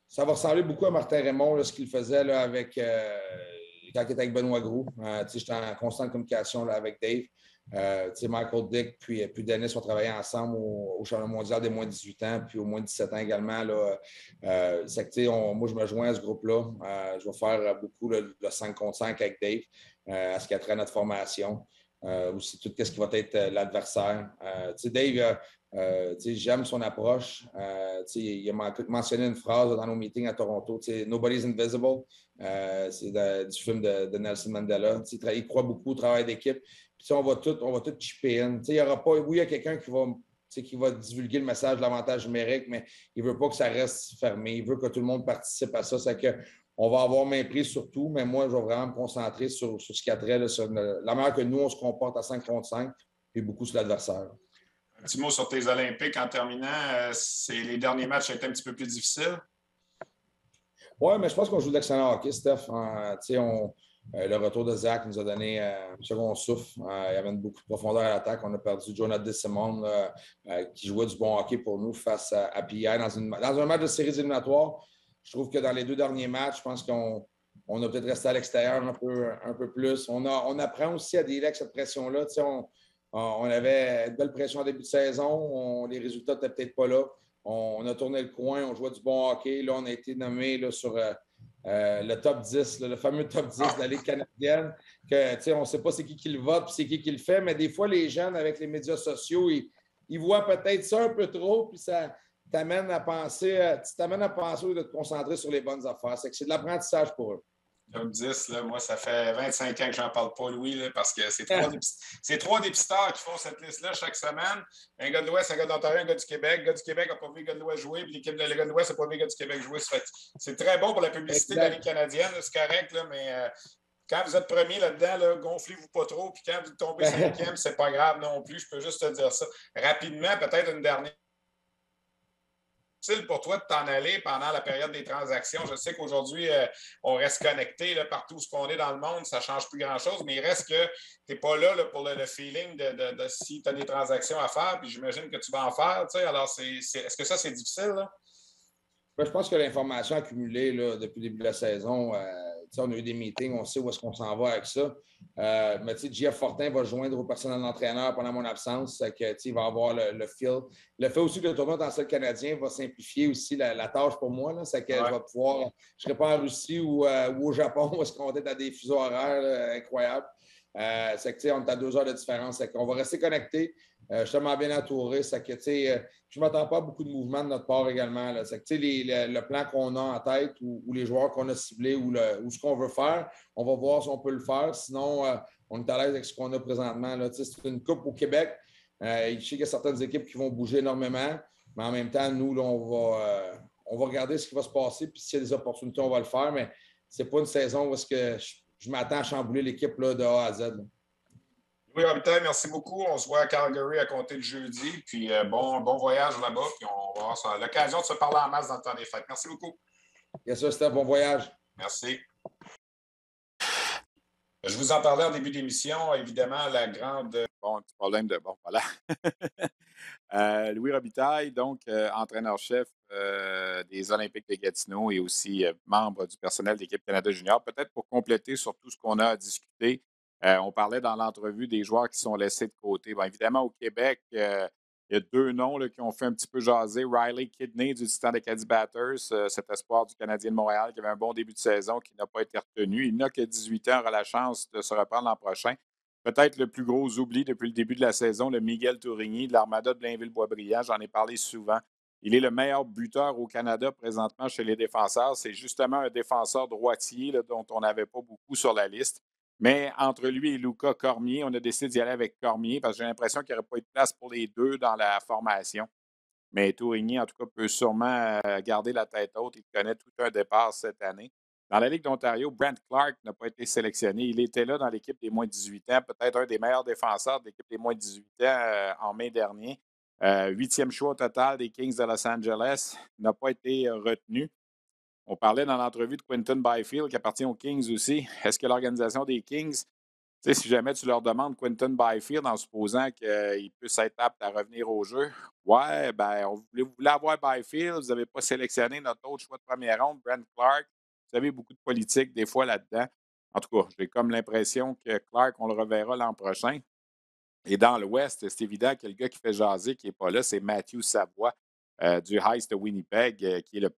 Ça va ressembler beaucoup à Martin Raymond, là, ce qu'il faisait là, quand il était avec Benoît Groux. J'étais en constante communication là, avec Dave. Michael Dick puis Dennis ont travaillé ensemble au championnat mondial des moins de 18 ans, puis au moins de 17 ans également. Là, moi, je me joins à ce groupe-là. Je vais faire beaucoup le 5 contre 5 avec Dave à ce qui a trait à notre formation. Aussi tout ce qui va être l'adversaire. Dave, j'aime son approche. Il a mentionné une phrase dans nos meetings à Toronto, Nobody's Invisible. C'est du film de Nelson Mandela. Il croit beaucoup au travail d'équipe. Puis on va tout chipper in. Il y aura pas, oui, il y a quelqu'un qui va divulguer le message de l'avantage numérique, mais il ne veut pas que ça reste fermé. Il veut que tout le monde participe à ça. C'est que on va avoir main prise sur tout, mais moi, je vais vraiment me concentrer sur ce qui a trait, sur la manière que nous, on se comporte à 5 contre 5, puis beaucoup sur l'adversaire. Un petit mot sur tes Olympiques en terminant. Les derniers matchs ont été un petit peu plus difficiles? Oui, mais je pense qu'on joue de l'excellent hockey, Steph. Le retour de Zach nous a donné un second souffle. Il y avait beaucoup de profondeur à l'attaque. On a perdu Jonathan DeSimone qui jouait du bon hockey pour nous face à PI dans un match de séries éliminatoires. Je trouve que dans les 2 derniers matchs, je pense qu'on On a peut-être resté à l'extérieur un peu plus. On apprend aussi à dealer avec cette pression-là. On avait une belle pression en début de saison. Les résultats n'étaient peut-être pas là. On a tourné le coin, on jouait du bon hockey. Là, on a été nommé là, sur le top 10, là, le fameux top 10 de la Ligue canadienne. On ne sait pas c'est qui le vote puis c'est qui le fait, mais des fois, les jeunes, avec les médias sociaux, ils voient peut-être ça un peu trop, puis ça t'amène à penser, tu t'amènes à penser de te concentrer sur les bonnes affaires. C'est de l'apprentissage pour eux. Top 10, là, moi, ça fait 25 ans que j'en parle pas, Louis, là, parce que c'est trois dépisteurs qui font cette liste-là chaque semaine. Un gars de l'Ouest, un gars d'Ontario, un gars du Québec. Le gars du Québec n'a pas vu le gars de l'Ouest jouer, puis l'équipe de le gars de l'Ouest n'a pas vu le gars du Québec jouer. C'est très bon pour la publicité de la Ligue canadienne, c'est correct, là, mais quand vous êtes premier là-dedans, là, gonflez-vous pas trop, puis quand vous tombez cinquième, c'est pas grave non plus. Je peux juste te dire ça. Rapidement, peut-être une dernière pour toi de t'en aller pendant la période des transactions. Je sais qu'aujourd'hui, on reste connecté là, partout où on est dans le monde, ça ne change plus grand-chose, mais il reste que tu n'es pas là, pour le feeling de si tu as des transactions à faire, puis j'imagine que tu vas en faire. Alors, est-ce que ça, c'est difficile? Là? Je pense que l'information accumulée là, depuis le début de la saison, on a eu des meetings, on sait où est-ce qu'on s'en va avec ça. Mais Jeff Fortin va joindre au personnel d'entraîneur pendant mon absence. Il va avoir le feel. Le fait aussi que le tournoi dans le seul canadien va simplifier aussi la tâche pour moi. C'est que je vais pouvoir. Je ne serai pas en Russie ou au Japon où est-ce qu'on est à des fuseaux horaires là, incroyables. C'est que, on est à 2 heures de différence. On va rester connectés. Je suis tellement bien entouré. C'est que, je ne m'attends pas à beaucoup de mouvements de notre part également. Là. C'est que, le plan qu'on a en tête ou les joueurs qu'on a ciblés ou ce qu'on veut faire, on va voir si on peut le faire. Sinon, on est à l'aise avec ce qu'on a présentement. Là. C'est une coupe au Québec. Je sais qu'il y a certaines équipes qui vont bouger énormément, mais en même temps, nous, là, on va regarder ce qui va se passer. Puis s'il y a des opportunités, on va le faire. Mais ce n'est pas une saison où est-ce que je m'attends à chambouler l'équipe là, de A à Z. Là. Oui, Robitaille, merci beaucoup. On se voit à Calgary à compter le jeudi. Puis bon voyage là-bas. Puis on va avoir l'occasion de se parler en masse dans le temps des fêtes. Merci beaucoup. Bien sûr, Steph, bon voyage. Merci. Je vous en parlais en début d'émission, évidemment, la grande. Bon, petit problème de. Bon, voilà. Louis Robitaille, donc entraîneur-chef des Olympiques de Gatineau et aussi membre du personnel de l'équipe Canada Junior. Peut-être pour compléter sur tout ce qu'on a à discuter, on parlait dans l'entrevue des joueurs qui sont laissés de côté. Bon, évidemment, au Québec, il y a 2 noms là, qui ont fait un petit peu jaser. Riley Kidney du Titan d'Acadie Batters, cet espoir du Canadien de Montréal qui avait un bon début de saison qui n'a pas été retenu. Il n'a que 18 ans, aura la chance de se reprendre l'an prochain. Peut-être le plus gros oubli depuis le début de la saison, le Miguel Tourigny de l'Armada de Blainville-Boisbriand. J'en ai parlé souvent. Il est le meilleur buteur au Canada présentement chez les défenseurs. C'est justement un défenseur droitier là, dont on n'avait pas beaucoup sur la liste. Mais entre lui et Luca Cormier, on a décidé d'y aller avec Cormier parce que j'ai l'impression qu'il n'y aurait pas eu de place pour les deux dans la formation. Mais Tourigny, en tout cas, peut sûrement garder la tête haute. Il connaît tout un départ cette année. Dans la Ligue d'Ontario, Brent Clark n'a pas été sélectionné. Il était là dans l'équipe des moins de 18 ans, peut-être un des meilleurs défenseurs de l'équipe des moins de 18 ans en mai dernier. 8e choix au total des Kings de Los Angeles, n'a pas été retenu. On parlait dans l'entrevue de Quinton Byfield, qui appartient aux Kings aussi. Est-ce que l'organisation des Kings, si jamais tu leur demandes Quinton Byfield en supposant qu'il puisse être apte à revenir au jeu, ouais, ben, vous voulez avoir Byfield, vous n'avez pas sélectionné notre autre choix de première ronde, Brent Clark. Vous avez beaucoup de politique des fois là-dedans. En tout cas, j'ai comme l'impression que Clark, on le reverra l'an prochain. Et dans l'Ouest, c'est évident que le gars qui fait jaser, qui n'est pas là, c'est Matthew Savoie du Heist de Winnipeg, qui est le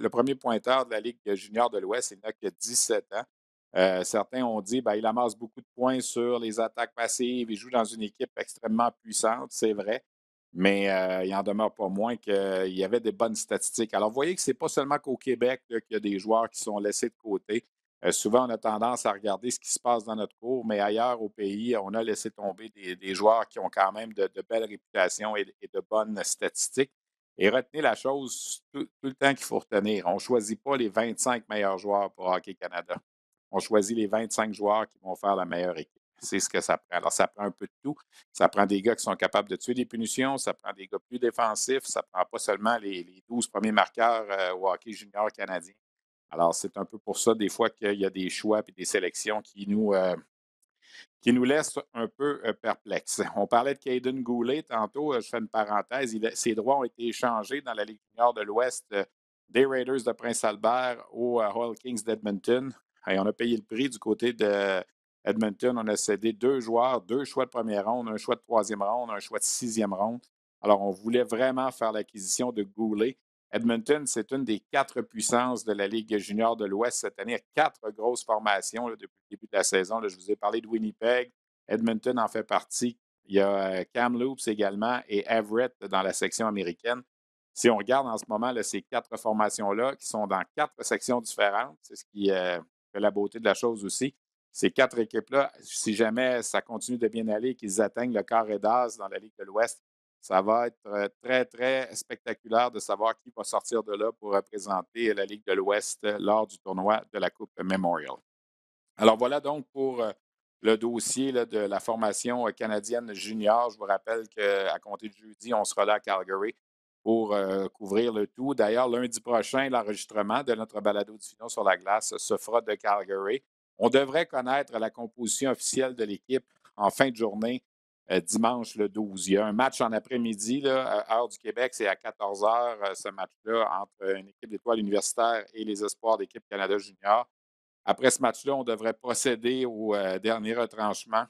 premier pointeur de la Ligue junior de l'Ouest. Il n'a que 17 ans. Certains ont dit qu'il amasse beaucoup de points sur les attaques passives. Il joue dans une équipe extrêmement puissante, c'est vrai. Mais il n'en demeure pas moins qu'il y avait des bonnes statistiques. Alors, vous voyez que ce n'est pas seulement qu'au Québec là, qu'il y a des joueurs qui sont laissés de côté. Souvent, on a tendance à regarder ce qui se passe dans notre cours, mais ailleurs au pays, on a laissé tomber des joueurs qui ont quand même de belles réputations et de bonnes statistiques. Et retenez la chose tout le temps qu'il faut retenir. On ne choisit pas les 25 meilleurs joueurs pour Hockey Canada. On choisit les 25 joueurs qui vont faire la meilleure équipe. C'est ce que ça prend. Alors, ça prend un peu de tout. Ça prend des gars qui sont capables de tuer des punitions. Ça prend des gars plus défensifs. Ça ne prend pas seulement les 12 premiers marqueurs au hockey junior canadien. Alors, c'est un peu pour ça, des fois, qu'il y a des choix et des sélections qui nous laissent un peu perplexes. On parlait de Caden Goulet tantôt. Je fais une parenthèse. Ses droits ont été échangés dans la Ligue junior de l'Ouest des Raiders de Prince-Albert aux Royal Kings d'Edmonton. Et on a payé le prix du côté de Edmonton. On a cédé 2 joueurs, 2 choix de première ronde, un choix de troisième ronde, un choix de sixième ronde. Alors, on voulait vraiment faire l'acquisition de Goulet. Edmonton, c'est une des 4 puissances de la Ligue junior de l'Ouest cette année. 4 grosses formations là, depuis le début de la saison. Là, je vous ai parlé de Winnipeg. Edmonton en fait partie. Il y a Kamloops également et Everett dans la section américaine. Si on regarde en ce moment là, ces 4 formations-là qui sont dans 4 sections différentes, c'est ce qui fait la beauté de la chose aussi. Ces 4 équipes-là, si jamais ça continue de bien aller et qu'ils atteignent le carré d'as dans la Ligue de l'Ouest, ça va être très, très spectaculaire de savoir qui va sortir de là pour représenter la Ligue de l'Ouest lors du tournoi de la Coupe Memorial. Alors voilà donc pour le dossier là, de la formation canadienne junior. Je vous rappelle qu'à compter de jeudi, on sera là à Calgary pour couvrir le tout. D'ailleurs, lundi prochain, l'enregistrement de notre balado-diffusion sur la glace se fera de Calgary. On devrait connaître la composition officielle de l'équipe en fin de journée, dimanche le 12. Il y a un match en après-midi, là, heure du Québec, c'est à 14 heures, ce match-là, entre une équipe d'étoiles universitaires et les espoirs d'équipe Canada junior. Après ce match-là, on devrait procéder au dernier retranchement.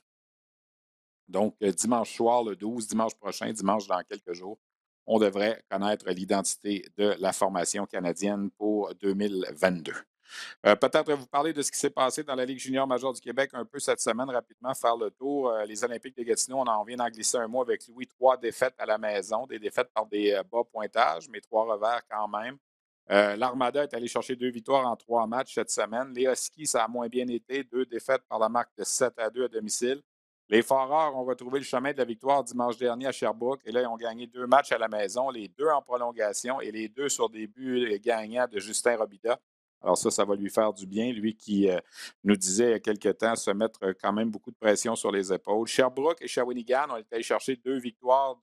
Donc, dimanche soir, le 12, dimanche prochain, dimanche dans quelques jours, on devrait connaître l'identité de la formation canadienne pour 2022. Peut-être vous parler de ce qui s'est passé dans la Ligue junior majeure du Québec un peu cette semaine, rapidement, faire le tour. Les Olympiques de Gatineau, on en vient d'en glisser un mot avec Louis. 3 défaites à la maison, des défaites par des bas pointages, mais 3 revers quand même. L'Armada est allé chercher 2 victoires en 3 matchs cette semaine. Les Huskies, ça a moins bien été. 2 défaites par la marque de 7-2 à domicile. Les Foreurs ont retrouvé le chemin de la victoire dimanche dernier à Sherbrooke. Et là, ils ont gagné 2 matchs à la maison, les 2 en prolongation et les 2 sur des buts gagnants de Justin Robida. Alors ça va lui faire du bien. Lui qui nous disait il y a quelque temps se mettre quand même beaucoup de pression sur les épaules. Sherbrooke et Shawinigan ont été allés chercher 2 victoires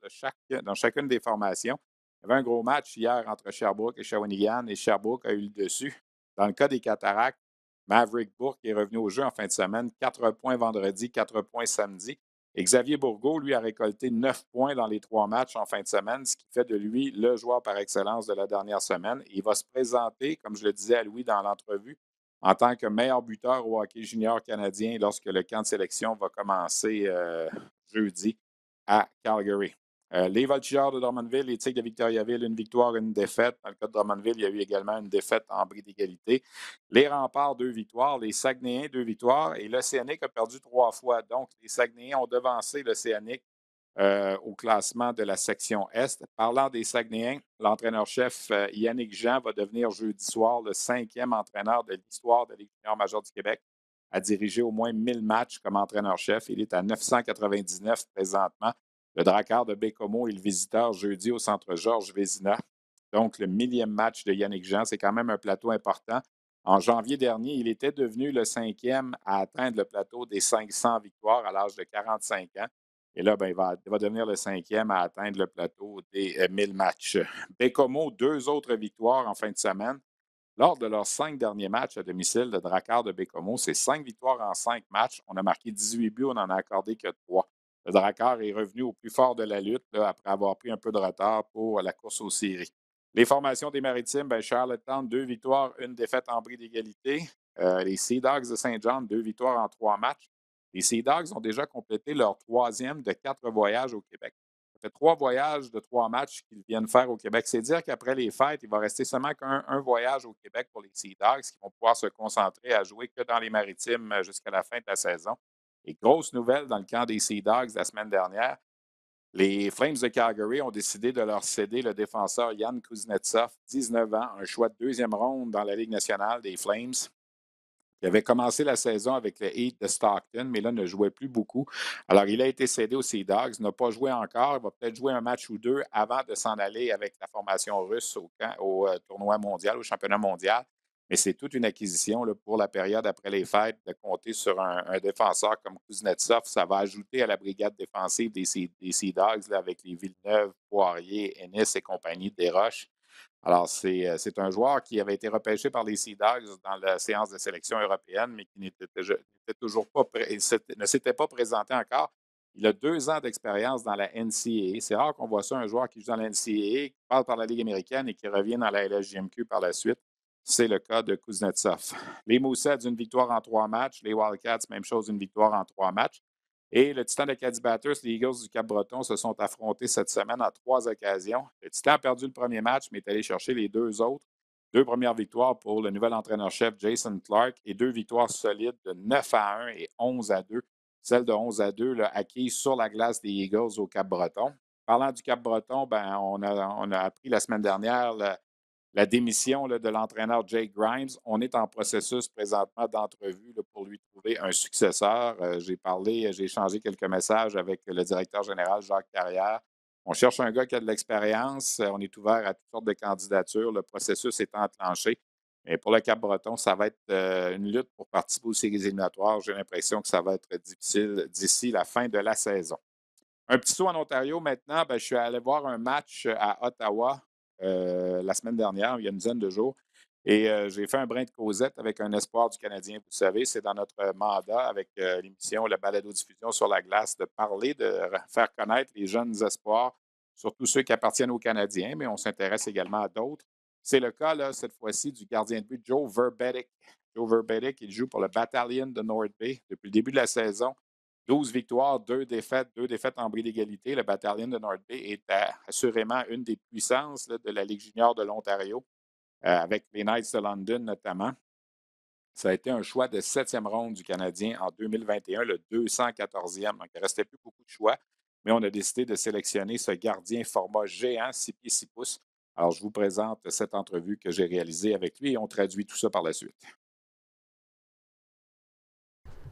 dans chacune des formations. Il y avait un gros match hier entre Sherbrooke et Shawinigan et Sherbrooke a eu le dessus. Dans le cas des Cataractes, Maverick Bourque est revenu au jeu en fin de semaine. 4 points vendredi, 4 points samedi. Et Xavier Bourgault, lui, a récolté 9 points dans les 3 matchs en fin de semaine, ce qui fait de lui le joueur par excellence de la dernière semaine. Et il va se présenter, comme je le disais à Louis dans l'entrevue, en tant que meilleur buteur au hockey junior canadien lorsque le camp de sélection va commencer jeudi à Calgary. Les Voltigeurs de Drummondville, les Tigres de Victoriaville, une victoire, une défaite. Dans le cas de Drummondville, il y a eu également une défaite en bris d'égalité. Les Remparts, 2 victoires. Les Saguenayens, 2 victoires. Et l'Océanique a perdu 3 fois. Donc, les Saguenayens ont devancé l'Océanique au classement de la section Est. Parlant des Saguenayens, l'entraîneur-chef Yannick Jean va devenir jeudi soir le 5e entraîneur de l'histoire de la Ligue junior majeure du Québec à diriger au moins 1000 matchs comme entraîneur-chef. Il est à 999 présentement. Le Drakkar de Bécomo est le visiteur jeudi au centre Georges Vézina. Donc, le 1000e match de Yannick Jean, c'est quand même un plateau important. En janvier dernier, il était devenu le 5e à atteindre le plateau des 500 victoires à l'âge de 45 ans. Et là, ben, il va devenir le 5e à atteindre le plateau des 1000 matchs. Bécomo, 2 autres victoires en fin de semaine. Lors de leurs 5 derniers matchs à domicile, le Drakkar de Bécomo, c'est 5 victoires en 5 matchs. On a marqué 18 buts, on n'en a accordé que 3. Le Drakkar est revenu au plus fort de la lutte là, après avoir pris un peu de retard pour la course aux séries. Les formations des Maritimes, ben Charlottetown, 2 victoires, une défaite en bris d'égalité. Les Sea Dogs de Saint-Jean, 2 victoires en 3 matchs. Les Sea Dogs ont déjà complété leur 3e de 4 voyages au Québec. Ça fait 3 voyages de 3 matchs qu'ils viennent faire au Québec. C'est dire qu'après les fêtes, il va rester seulement qu'un voyage au Québec pour les Sea Dogs qui vont pouvoir se concentrer à jouer que dans les Maritimes jusqu'à la fin de la saison. Et grosse nouvelle dans le camp des Sea Dogs la semaine dernière, les Flames de Calgary ont décidé de leur céder le défenseur Yann Kuznetsov, 19 ans, un choix de 2e ronde dans la Ligue nationale des Flames. Il avait commencé la saison avec le Heat de Stockton, mais là, ne jouait plus beaucoup. Alors, il a été cédé aux Sea Dogs, n'a pas joué encore. Il va peut-être jouer un match ou 2 avant de s'en aller avec la formation russe au tournoi mondial, au championnat mondial. Mais c'est toute une acquisition là, pour la période après les fêtes de compter sur un défenseur comme Kuznetsov. Ça va ajouter à la brigade défensive des Sea Dogs là, avec les Villeneuve, Poirier, Ennis et compagnie, Desroches. Alors, c'est un joueur qui avait été repêché par les Sea Dogs dans la séance de sélection européenne, mais qui n'était toujours pas ne s'était pas présenté encore. Il a 2 ans d'expérience dans la NCAA. C'est rare qu'on voit ça, un joueur qui joue dans la NCAA, qui passe par la Ligue américaine et qui revient dans la LHJMQ par la suite. c'est le cas de Kuznetsov. Les Mooseheads, une victoire en 3 matchs. Les Wildcats, même chose, une victoire en 3 matchs. Et le Titan de Caddy Batters, les Eagles du Cap-Breton se sont affrontés cette semaine en 3 occasions. Le Titan a perdu le premier match, mais est allé chercher les 2 autres. 2 premières victoires pour le nouvel entraîneur-chef Jason Clark et 2 victoires solides de 9-1 et 11-2. Celle de 11-2 là, acquise sur la glace des Eagles au Cap-Breton. Parlant du Cap-Breton, ben, on a appris la semaine dernière la démission là, de l'entraîneur Jake Grimes. On est en processus présentement d'entrevue là, pour lui trouver un successeur. J'ai échangé quelques messages avec le directeur général Jacques Carrière. On cherche un gars qui a de l'expérience. On est ouvert à toutes sortes de candidatures. Le processus est enclenché. Mais pour le Cap-Breton, ça va être une lutte pour participer aux séries éliminatoires. J'ai l'impression que ça va être difficile d'ici la fin de la saison. Un petit saut en Ontario maintenant, ben, je suis allé voir un match à Ottawa la semaine dernière, il y a une dizaine de jours. Et j'ai fait un brin de causette avec un espoir du Canadien. Vous savez, c'est dans notre mandat avec l'émission Le Balado-diffusion sur la glace de parler, de faire connaître les jeunes espoirs, surtout ceux qui appartiennent aux Canadiens, mais on s'intéresse également à d'autres. C'est le cas, là, cette fois-ci, du gardien de but Joe Verbeek. Joe Verbeek, il joue pour le Battalion de North Bay depuis le début de la saison. 12 victoires, 2 défaites en bris d'égalité. Le Battalion de North Bay est assurément une des puissances là, de la Ligue junior de l'Ontario, avec les Knights de London notamment. Ça a été un choix de 7e ronde du Canadien en 2021, le 214e. Donc, il ne restait plus beaucoup de choix, mais on a décidé de sélectionner ce gardien format géant, 6 pieds 6 pouces. Alors, je vous présente cette entrevue que j'ai réalisée avec lui et on traduit tout ça par la suite.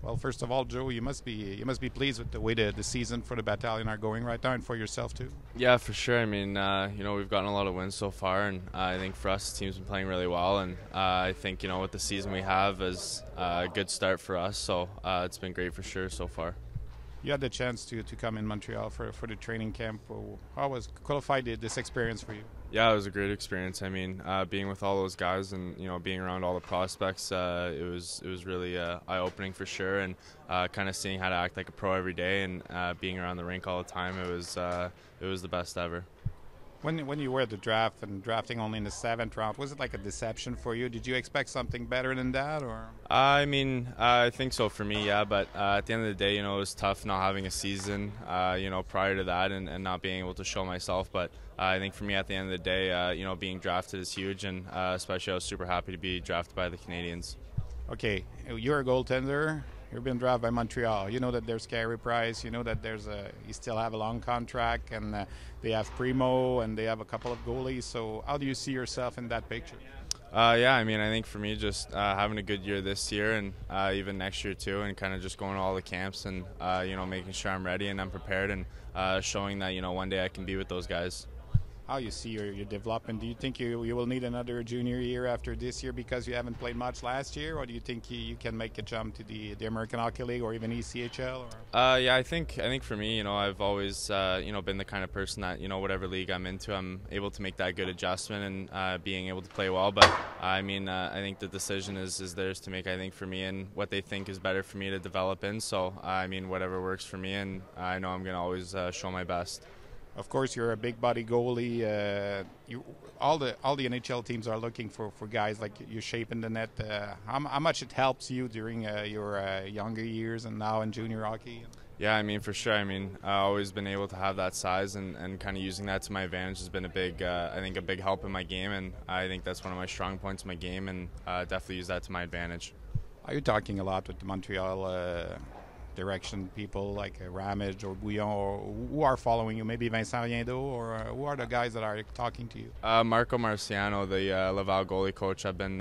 Well, first of all, Joe, you must be pleased with the way the season for the battalion are going right now, and for yourself too. Yeah, for sure. I mean, we've gotten a lot of wins so far, and I think for us, the team's been playing really well. And I think with the season we have is a good start for us. So it's been great for sure so far. You had the chance to come in Montreal for the training camp. How was qualified this experience for you? Yeah, it was a great experience. I mean, being with all those guys and being around all the prospects, it was really eye-opening for sure. And kind of seeing how to act like a pro every day and being around the rink all the time, it was the best ever. When you were at the draft and drafting only in the 7th round, was it like a deception for you? Did you expect something better than that, or? I mean, I think so for me, yeah. But at the end of the day, it was tough not having a season, prior to that and not being able to show myself. But I think for me, at the end of the day, being drafted is huge, and especially I was super happy to be drafted by the Canadiens. Okay, you're a goaltender. You've been drafted by Montreal. You know that there's Carey Price. You know that you still have a long contract, and they have Primo, and they have a couple of goalies. So how do you see yourself in that picture? Yeah, I mean, I think for me, just having a good year this year and even next year too, and kind of just going to all the camps and making sure I'm ready and I'm prepared and showing that one day I can be with those guys. How you see your development? Do you think you will need another junior year after this year because you haven't played much last year, or do you think you can make a jump to the American Hockey League or even ECHL? Or? Yeah, I think for me, I've always been the kind of person that whatever league I'm into, I'm able to make that good adjustment and being able to play well. But I mean, I think the decision is theirs to make. I think for me and what they think is better for me to develop in. So I mean, whatever works for me, and I know I'm going to always show my best. Of course, you're a big body goalie. All the NHL teams are looking for guys like you shaping the net. How much it helps you during your younger years and now in junior hockey? Yeah, I mean, for sure. I mean, I've always been able to have that size and kind of using that to my advantage has been a big help in my game, and I think that's one of my strong points in my game, and definitely use that to my advantage. Are you talking a lot with the Montreal direction people like Ramage or Bouillon, or who are following you? Maybe Vincent Riendo, or who are the guys that are talking to you? Marco Marciano, the Laval goalie coach. I've been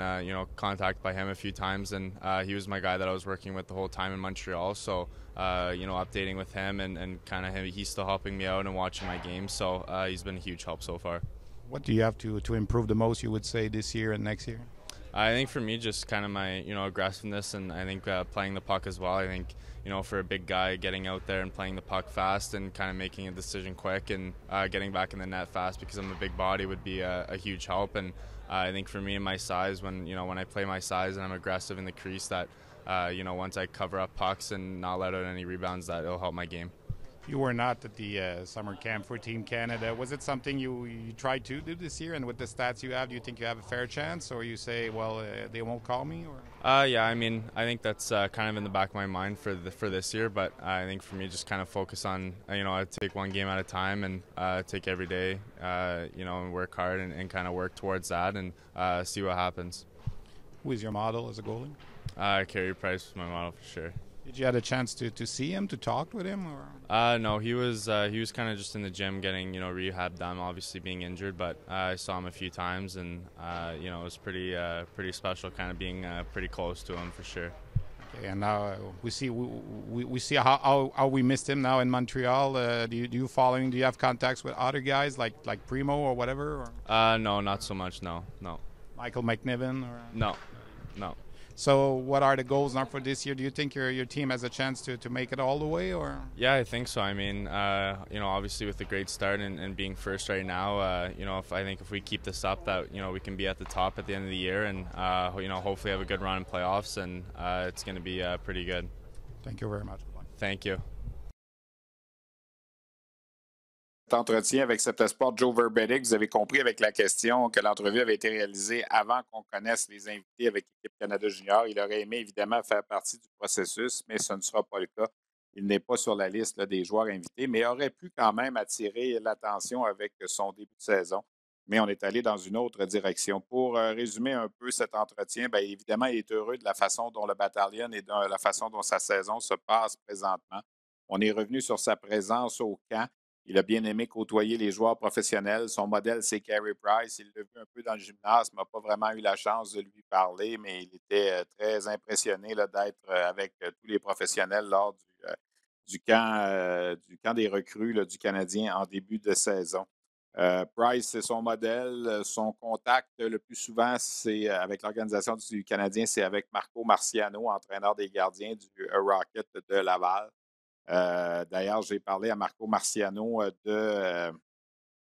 contacted by him a few times, and he was my guy that I was working with the whole time in Montreal. So updating with him and kind of he's still helping me out and watching my games. So he's been a huge help so far. What do you have to improve the most, you would say, this year and next year? I think for me, just kind of my aggressiveness, and I think playing the puck as well. I think for a big guy, getting out there and playing the puck fast and kind of making a decision quick and getting back in the net fast because I'm a big body would be a huge help. And I think for me and my size, when I play my size and I'm aggressive in the crease, that once I cover up pucks and not let out any rebounds, that it'll help my game. You were not at the summer camp for Team Canada. Was it something you tried to do this year? And with the stats you have, do you think you have a fair chance, or you say, well, they won't call me? Or Yeah, I mean, I think that's kind of in the back of my mind for this year. But I think for me, just kind of focus on I take one game at a time and take every day, and work hard and kind of work towards that and see what happens. who is your model as a goalie? Carey Price was my model for sure. Did you have a chance to see him, to talk with him, or? No, he was kind of just in the gym getting rehab done, obviously being injured. But I saw him a few times, and it was pretty special, kind of being pretty close to him for sure. Okay, and now we see how we missed him now in Montreal. Do you following? Do you have contacts with other guys like Primo or whatever? Or? No, not so much. No. Michael McNiven? Or? No. So what are the goals now for this year? Do you think your team has a chance to make it all the way? Or? Yeah, I think so. I mean, obviously with a great start and being first right now, if we keep this up, that we can be at the top at the end of the year, and hopefully have a good run in playoffs, and it's going to be pretty good. Thank you very much. Thank you. Entretien avec Septesport Joe Verbedick. Vous avez compris avec la question que l'entrevue avait été réalisée avant qu'on connaisse les invités avec l'équipe Canada Junior. Il aurait aimé évidemment faire partie du processus, mais ce ne sera pas le cas. Il n'est pas sur la liste là, des joueurs invités, mais aurait pu quand même attirer l'attention avec son début de saison. Mais on est allé dans une autre direction. Pour résumer un peu cet entretien, bien, évidemment, il est heureux de la façon dont le Bataillon et de la façon dont sa saison se passe présentement. On est revenu sur sa présence au camp. Il a bien aimé côtoyer les joueurs professionnels. Son modèle, c'est Carey Price. Il l'a vu un peu dans le gymnase, n'a pas vraiment eu la chance de lui parler, mais il était très impressionné là, d'être avec tous les professionnels lors du camp des recrues là, du Canadien en début de saison. Price, c'est son modèle. Son contact, le plus souvent, c'est avec l'organisation du Canadien, c'est avec Marco Marciano, entraîneur des gardiens du Rocket de Laval. D'ailleurs, j'ai parlé à Marco Marciano de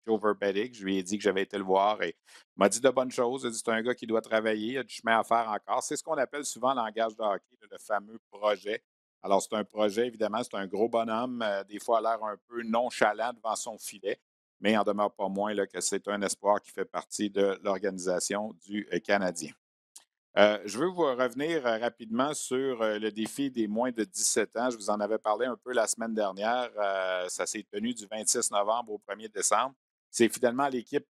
Joe Verbedick. Je lui ai dit que j'avais été le voir et il m'a dit de bonnes choses. Il a dit que c'est un gars qui doit travailler, il a du chemin à faire encore. C'est ce qu'on appelle souvent en langage de hockey, le fameux projet. Alors, c'est un projet, évidemment, c'est un gros bonhomme, des fois a l'air un peu nonchalant devant son filet, mais il n'en demeure pas moins là, que c'est un espoir qui fait partie de l'organisation du Canadien. Je veux vous revenir rapidement sur le défi des moins de 17 ans. Je vous en avais parlé un peu la semaine dernière. Ça s'est tenu du 26 novembre au 1er décembre. C'est finalement l'équipe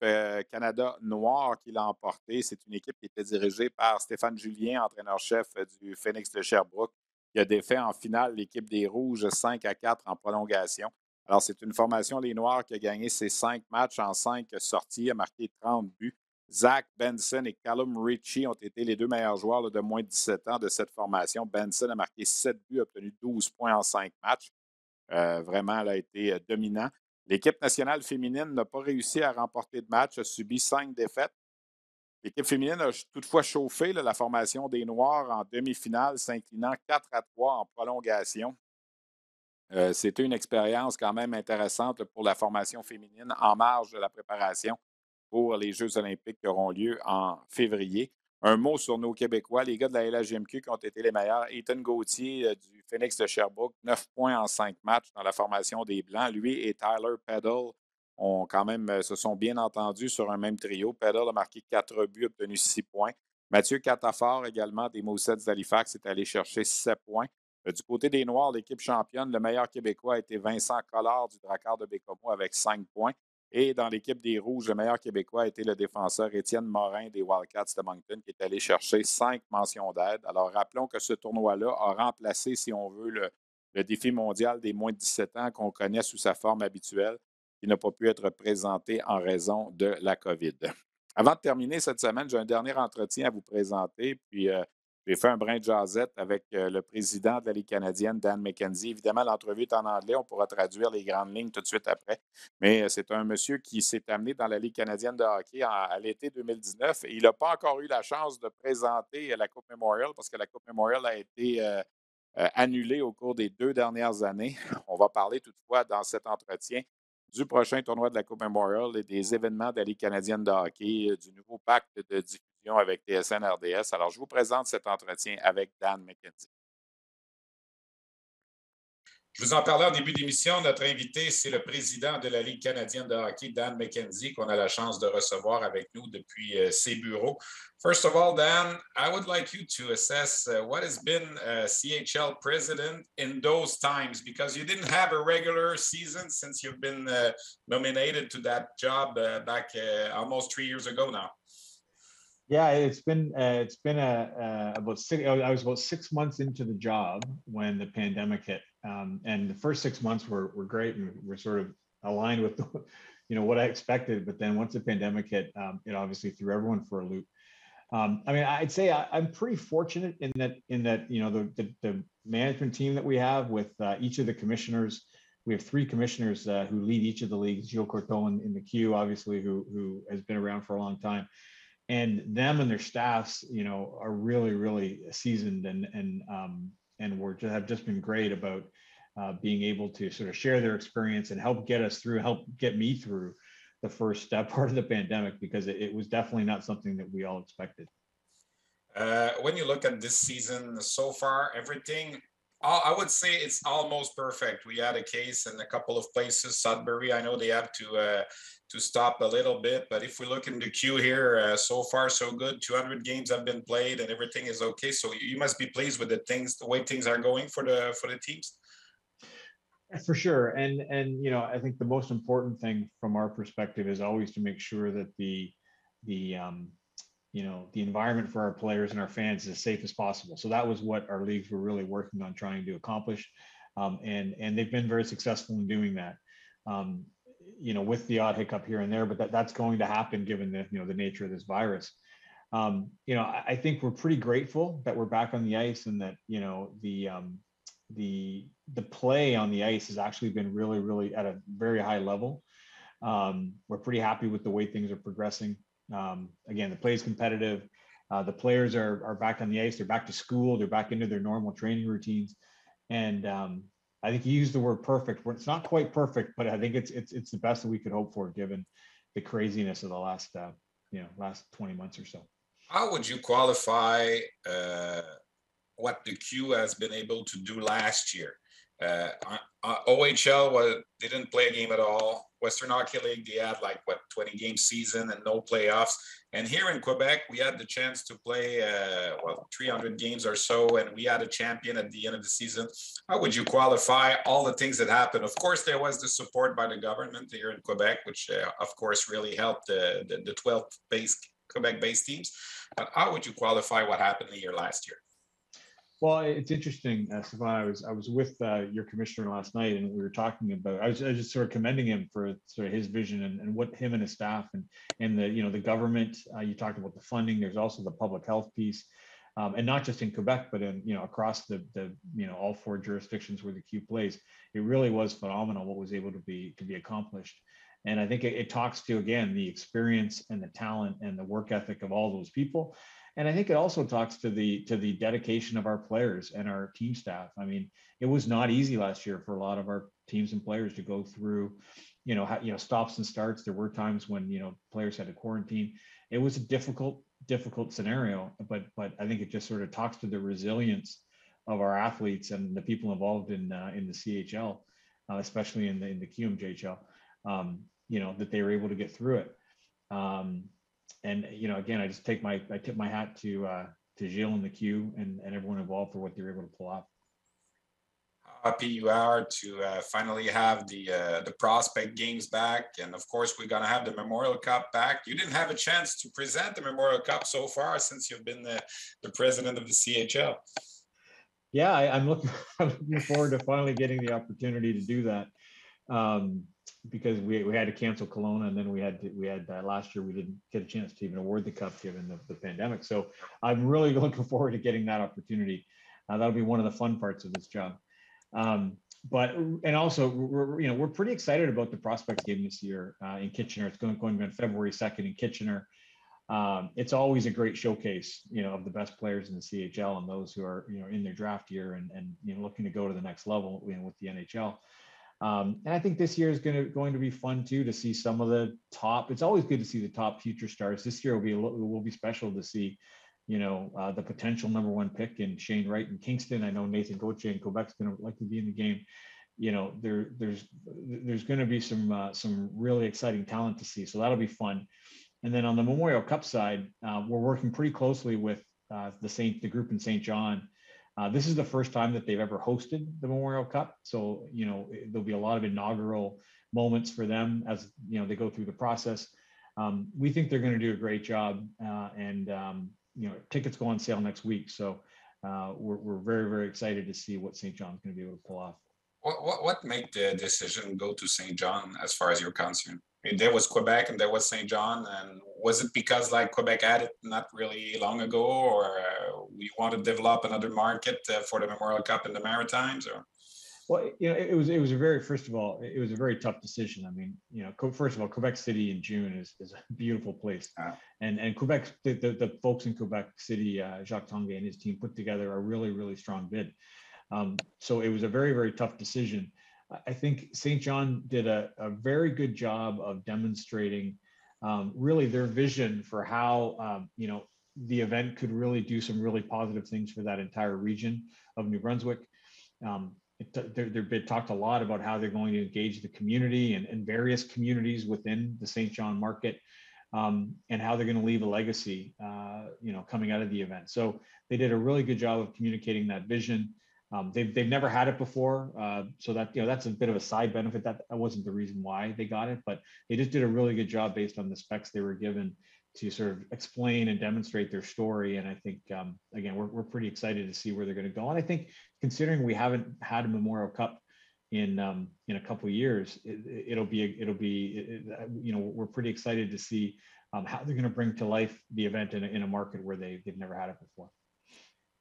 Canada Noir qui l'a emporté. C'est une équipe qui était dirigée par Stéphane Julien, entraîneur-chef du Phoenix de Sherbrooke, qui a défait en finale l'équipe des Rouges 5-4 en prolongation. Alors, c'est une formation des Noirs qui a gagné ses 5 matchs en 5 sorties, a marqué 30 buts. Zach Benson et Callum Ritchie ont été les deux meilleurs joueurs là, de moins de 17 ans de cette formation. Benson a marqué 7 buts, a obtenu 12 points en 5 matchs. Vraiment, elle a été dominant. L'équipe nationale féminine n'a pas réussi à remporter de match, a subi 5 défaites. L'équipe féminine a toutefois chauffé là, la formation des Noirs en demi-finale, s'inclinant 4-3 en prolongation. C'était une expérience quand même intéressante pour la formation féminine en marge de la préparation pour les Jeux olympiques qui auront lieu en février. Un mot sur nos Québécois, les gars de la LHJMQ qui ont été les meilleurs. Ethan Gauthier du Phoenix de Sherbrooke, 9 points en 5 matchs dans la formation des Blancs. Lui et Tyler Peddle ont quand même, se sont bien entendus sur un même trio. Peddle a marqué 4 buts, obtenu 6 points. Mathieu Catafort également des Moussets d'Halifax est allé chercher 7 points. Du côté des Noirs, l'équipe championne, le meilleur Québécois a été Vincent Collard du Drakkar de Bécomo avec 5 points. Et dans l'équipe des Rouges, le meilleur Québécois a été le défenseur Étienne Morin des Wildcats de Moncton qui est allé chercher 5 mentions d'aide. Alors, rappelons que ce tournoi-là a remplacé, si on veut, le défi mondial des moins de 17 ans qu'on connaît sous sa forme habituelle, qui n'a pas pu être présenté en raison de la COVID. Avant de terminer cette semaine, j'ai un dernier entretien à vous présenter, puis j'ai fait un brin de jasette avec le président de la Ligue canadienne, Dan McKenzie. Évidemment, l'entrevue est en anglais. On pourra traduire les grandes lignes tout de suite après. Mais c'est un monsieur qui s'est amené dans la Ligue canadienne de hockey à l'été 2019. Et il n'a pas encore eu la chance de présenter la Coupe Memorial parce que la Coupe Memorial a été annulée au cours des 2 dernières années. On va parler toutefois dans cet entretien du prochain tournoi de la Coupe Memorial et des événements de la Ligue canadienne de hockey, du nouveau pacte de diffusion avec TSN RDS. Alors, je vous présente cet entretien avec Dan McKenzie. Je vous en parlais en début d'émission. Notre invité, c'est le président de la Ligue canadienne de hockey, Dan McKenzie, qu'on a la chance de recevoir avec nous depuis ses bureaux. First of all, Dan, I would like you to assess what has been CHL president in those times, because you didn't have a regular season since you've been nominated to that job back almost 3 years ago now. Yeah, it's been about six. I was about 6 months into the job when the pandemic hit, and the first 6 months were great, and we're sort of aligned with what I expected. But then once the pandemic hit, it obviously threw everyone for a loop. I mean, I'd say I'm pretty fortunate in that the management team that we have with each of the commissioners. We have 3 commissioners who lead each of the leagues. Gilles Courteau in the Q, obviously, who has been around for a long time. And them and their staffs, are really, really seasoned and have just been great about being able to sort of share their experience and help get me through the first part of the pandemic, because it was definitely not something that we all expected. When you look at this season so far, everything, I would say it's almost perfect. We had a case in a couple of places. Sudbury, I know they have to stop a little bit, but if we look in the queue here, so far so good. 200 games have been played and everything is okay. So you must be pleased with the way things are going for the teams. For sure, and I think the most important thing from our perspective is always to make sure that the environment for our players and our fans is as safe as possible. So that was what our leagues were really working on trying to accomplish, and they've been very successful in doing that. With the odd hiccup here and there, but that's going to happen given the nature of this virus. I think we're pretty grateful that we're back on the ice, and that the play on the ice has actually been really, really at a very high level. We're pretty happy with the way things are progressing. Again, the play is competitive. The players are back on the ice. They're back to school. They're back into their normal training routines. And I think you used the word perfect. It's not quite perfect, but I think it's the best that we could hope for, given the craziness of the last 20 months or so. How would you qualify what the Q has been able to do last year? OHL didn't play a game at all. Western Hockey League, they had 20-game season and no playoffs. And here in Quebec, we had the chance to play 300 games or so, and we had a champion at the end of the season. How would you qualify all the things that happened? Of course, there was the support by the government here in Quebec, which of course really helped the 12 Quebec-based teams. But how would you qualify what happened the year last year? Well, it's interesting, Stefan. I was with your commissioner last night, and we were talking about. I was just sort of commending him for sort of his vision and what him and his staff and the government. You talked about the funding. There's also the public health piece, and not just in Quebec, but in across the all 4 jurisdictions where the Q plays. It really was phenomenal what was able to be accomplished. And I think it talks to, again, the experience and the talent and the work ethic of all those people. And I think it also talks to the dedication of our players and our team staff. I mean, it was not easy last year for a lot of our teams and players to go through, stops and starts. There were times when players had to quarantine. It was a difficult scenario, but I think it just sort of talks to the resilience of our athletes and the people involved in the CHL, especially in the QMJHL. That they were able to get through it. And again, I tip my hat to Gilles and the Q and everyone involved for what they were able to pull off. How happy you are to finally have the prospect games back, and of course we're gonna have the Memorial Cup back. You didn't have a chance to present the Memorial Cup so far since you've been the president of the CHL. Yeah, I'm looking forward to finally getting the opportunity to do that. Because we had to cancel Kelowna, and then we had last year we didn't get a chance to even award the cup given the pandemic. So I'm really looking forward to getting that opportunity. That'll be one of the fun parts of this job. And also we're pretty excited about the prospects game this year in Kitchener. It's going on February 2nd in Kitchener. It's always a great showcase, of the best players in the CHL and those who are in their draft year and looking to go to the next level with the NHL. And I think this year is going to be fun too, to see some of the top. It's always good to see the top future stars. This year will be special to see, the potential #1 pick in Shane Wright in Kingston. I know Nathan Gauthier in Quebec's going to likely be in the game, there's going to be some really exciting talent to see. So that'll be fun. And then on the Memorial Cup side, we're working pretty closely with the group in St. John. This is the first time that they've ever hosted the Memorial Cup. So, there'll be a lot of inaugural moments for them as, they go through the process. We think they're going to do a great job, and tickets go on sale next week. So we're very, very excited to see what St. John's going to be able to pull off. What made the decision go to St. John as far as you're concerned? I mean, there was Quebec and there was St. John, and was it because like Quebec had it not really long ago, or we want to develop another market for the Memorial Cup in the Maritimes? Or well, it was a very, first of all, it was a very tough decision. I mean, first of all, Quebec City in June is a beautiful place, and Quebec, the folks in Quebec City, Jacques Tanguay and his team put together a really, really strong bid. So it was a very, very tough decision. I think St. John did a very good job of demonstrating really their vision for how, the event could really do some really positive things for that entire region of New Brunswick. Their bid talked a lot about how they're going to engage the community and various communities within the St. John market, and how they're going to leave a legacy, coming out of the event. So they did a really good job of communicating that vision. They've never had it before, so that that's a bit of a side benefit. That wasn't the reason why they got it, but they just did a really good job based on the specs they were given to sort of explain and demonstrate their story. And I think again, we're pretty excited to see where they're going to go. And I think considering we haven't had a Memorial Cup in a couple of years, it'll be we're pretty excited to see how they're going to bring to life the event in a market where they've never had it before.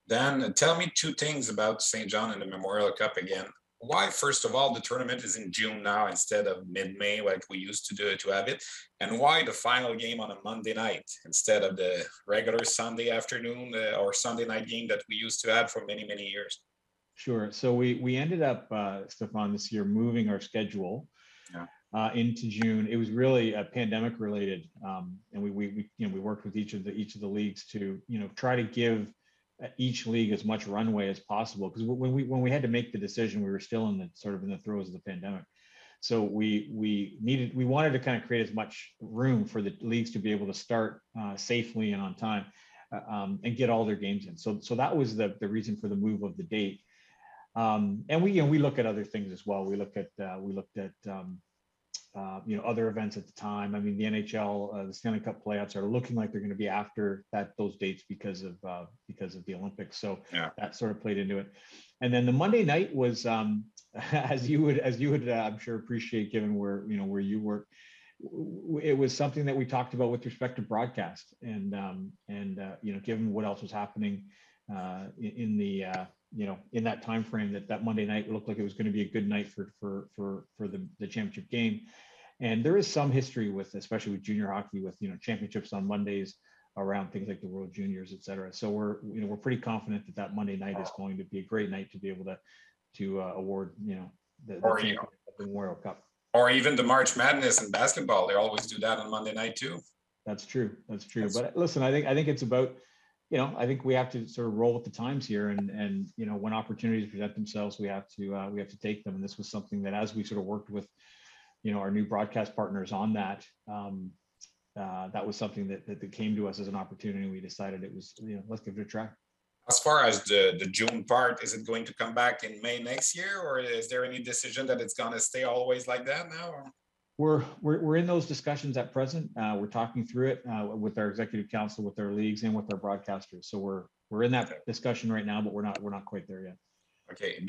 Dan, tell me two things about St. John and the Memorial Cup again. Why, first of all, the tournament is in June now instead of mid-May like we used to have it, and why the final game on a Monday night instead of the regular Sunday afternoon or Sunday night game that we used to have for many, many years? Sure. So we ended up, Stefan, this year moving our schedule into June. It was really pandemic related, and we worked with each of the leagues to try to give each league as much runway as possible, because when we had to make the decision, we were still in the throes of the pandemic. So we wanted to kind of create as much room for the leagues to be able to start safely and on time, and get all their games in. So that was the reason for the move of the date. And we look at other things as well. We looked at other events at the time. I mean, the NHL, the Stanley Cup playoffs are looking like they're going to be after those dates because of the Olympics. So that sort of played into it. And then the Monday night was, as you would I'm sure appreciate, given where you work, it was something that we talked about with respect to broadcast, and given what else was happening in that time frame, that Monday night looked like it was going to be a good night for the championship game. And there is some history with, especially with junior hockey, with championships on Mondays around things like the World Juniors, et cetera. So we're pretty confident that Monday night is going to be a great night to be able to award the Memorial Cup. Or even the March Madness in basketball, they always do that on Monday night too. That's true. But listen, I think it's about, I think we have to sort of roll with the times here, and when opportunities present themselves, we have to take them. And this was something that, as we sort of worked with our new broadcast partners on that, that was something that came to us as an opportunity, and we decided it was, let's give it a try. As far as the June part, is it going to come back in May next year, or is there any decision that it's going to stay always like that now? Or? We're in those discussions at present. We're talking through it with our executive council, with our leagues, and with our broadcasters. So we're in that discussion right now, but we're not quite there yet. Okay,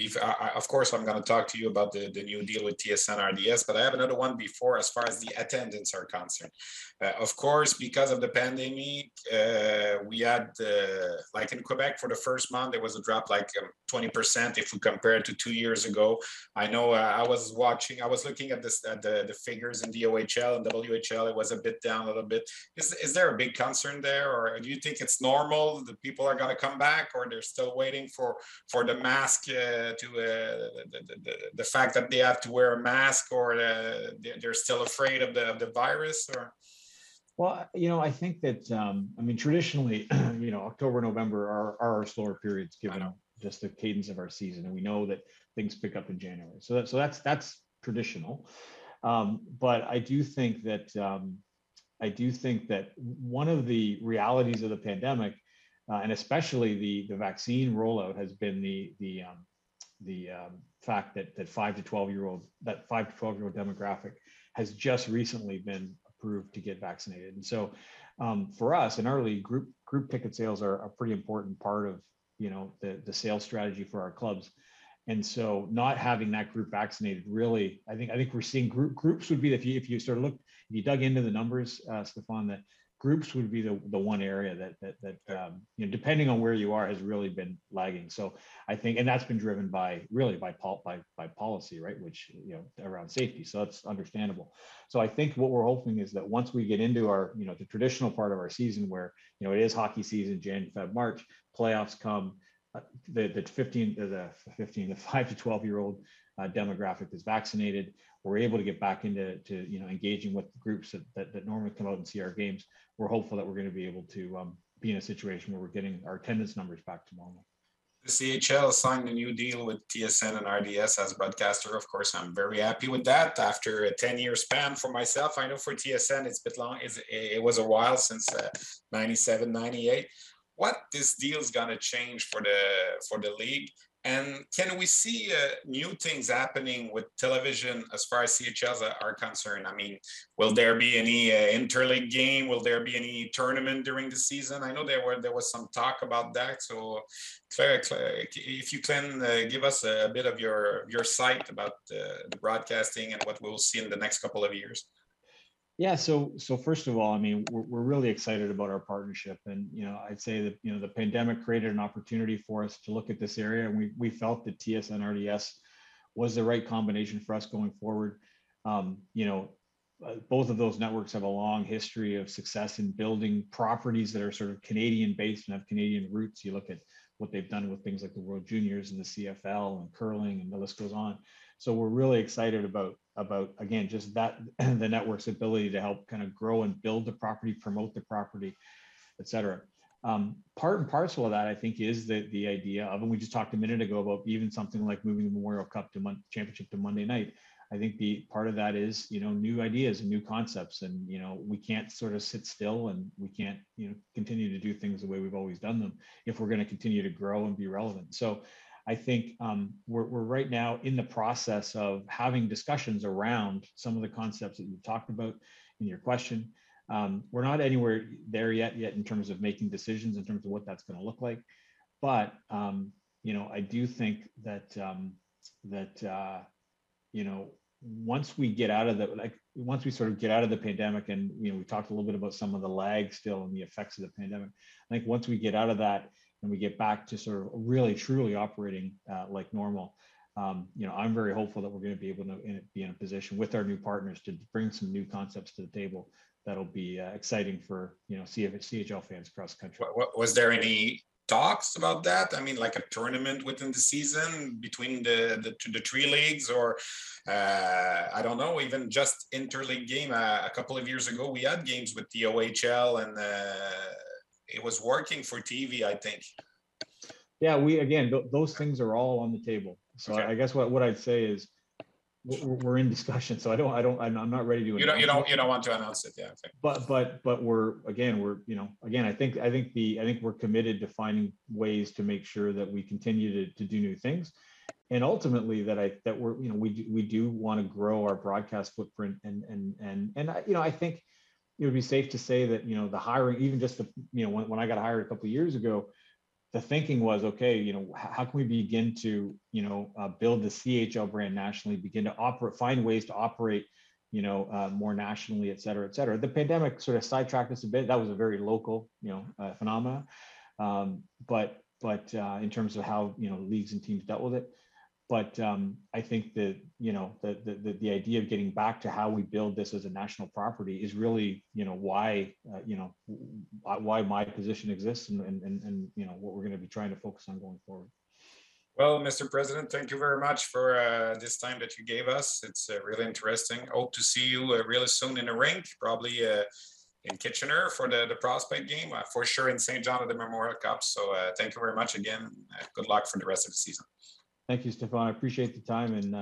of course, I'm going to talk to you about the new deal with TSN RDS, but I have another one before, as far as the attendance are concerned. Of course, because of the pandemic, we had, like in Quebec, for the first month, there was a drop like 20% if we compare it to 2 years ago. I know I was looking at the figures in the OHL and WHL, it was a bit down a little bit. Is there a big concern there, or do you think it's normal that people are going to come back, or they're still waiting for the mask? The fact that they have to wear a mask, or they're still afraid of the virus, or? Well, I think that traditionally, October, November are our slower periods, just the cadence of our season, and we know that things pick up in January. So that's traditional. But I do think that one of the realities of the pandemic, and especially the vaccine rollout, has been the fact that 5 to 12 year old demographic has just recently been approved to get vaccinated. And so for us in our league, group ticket sales are a pretty important part of the sales strategy for our clubs. And so not having that group vaccinated, really, I think we're seeing groups would be, if you sort of look, if you dug into the numbers, Stefan, that groups would be the one area that depending on where you are, has really been lagging. So I think, and that's been driven by policy, right? Which, around safety. So that's understandable. So I think what we're hoping is that once we get into our, the traditional part of our season, where, it is hockey season, Jan, Feb, March, playoffs come, the 5 to 12 year old demographic is vaccinated. We're able to get back into engaging with the groups that normally come out and see our games. We're hopeful that we're going to be able to be in a situation where we're getting our attendance numbers back to normal. The CHL signed a new deal with TSN and RDS as broadcaster. Of course, I'm very happy with that. After a 10-year span for myself, I know for TSN it's a bit long. It was a while since 97, 98. What this deal is going to change for the league, and can we see new things happening with television as far as CHLs are concerned? I mean, will there be any interleague game? Will there be any tournament during the season? I know there was some talk about that. So, Claire, if you can give us a bit of your sight about the broadcasting and what we'll see in the next couple of years. Yeah, so first of all, I mean, we're really excited about our partnership, and I'd say that the pandemic created an opportunity for us to look at this area, and we felt that TSN RDS was the right combination for us going forward. Both of those networks have a long history of success in building properties that are sort of Canadian based and have Canadian roots. You look at what they've done with things like the World Juniors and the CFL and curling, and the list goes on. So we're really excited about again, just that, the network's ability to help kind of grow and build the property, promote the property, et cetera. Part and parcel of that, I think, is the idea of, and we just talked a minute ago about even something like moving the Memorial Cup championship to Monday night. I think the part of that is, new ideas and new concepts, and, we can't sort of sit still, and we can't, continue to do things the way we've always done them if we're going to continue to grow and be relevant. So I think we're right now in the process of having discussions around some of the concepts that you talked about in your question. We're not anywhere there yet in terms of making decisions in terms of what that's going to look like. But, I do think that, once we get out of once we sort of get out of the pandemic, and, we talked a little bit about some of the lag still and the effects of the pandemic. I think once we get out of that, and we get back to sort of really truly operating like normal, I'm very hopeful that we're going to be able to be in a position with our new partners to bring some new concepts to the table that'll be exciting for CHL fans across the country. Was there any talks about that? I mean, like a tournament within the season between the three leagues, or I don't know, even just interleague game. A couple of years ago, we had games with the OHL, and it was working for TV, I think. Yeah, those things are all on the table. So okay. I guess what I'd say is we're in discussion. So I'm not ready to. You don't want to announce it, yeah. Okay. But we're I think we're committed to finding ways to make sure that we continue to do new things, and ultimately that we do want to grow our broadcast footprint, and I think it would be safe to say that, the hiring, even just when I got hired a couple of years ago, the thinking was, okay, how can we begin to, build the CHL brand nationally, begin to find ways to operate, more nationally, et cetera, et cetera. The pandemic sort of sidetracked us a bit. That was a very local, phenomena. But in terms of how, leagues and teams dealt with it. But I think that, the idea of getting back to how we build this as a national property is really, why my position exists, and what we're going to be trying to focus on going forward. Well, Mr. President, thank you very much for this time that you gave us. It's really interesting. Hope to see you really soon in the rink, probably Kitchener for the prospect game, for sure in St. John at the Memorial Cup. So thank you very much again. Good luck for the rest of the season. Thank you, Stefan. I appreciate the time, and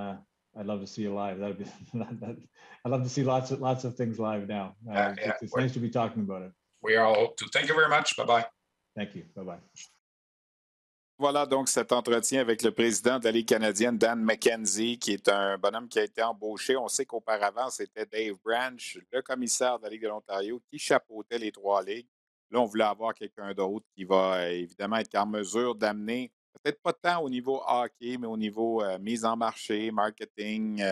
I'd love to see you live. That'd be. I'd love to see lots of things live now. It's nice to be talking about it. We all hope to. Thank you very much. Bye bye. Thank you. Bye bye. Voilà donc cet entretien avec le président de la Ligue canadienne, Dan McKenzie, qui est un bonhomme qui a été embauché. On sait qu'auparavant, c'était Dave Branch, le commissaire de la Ligue de l'Ontario, qui chapeautait les 3 ligues. Là, on voulait avoir quelqu'un d'autre qui va évidemment être en mesure d'amener, peut-être pas tant au niveau hockey, mais au niveau mise en marché, marketing,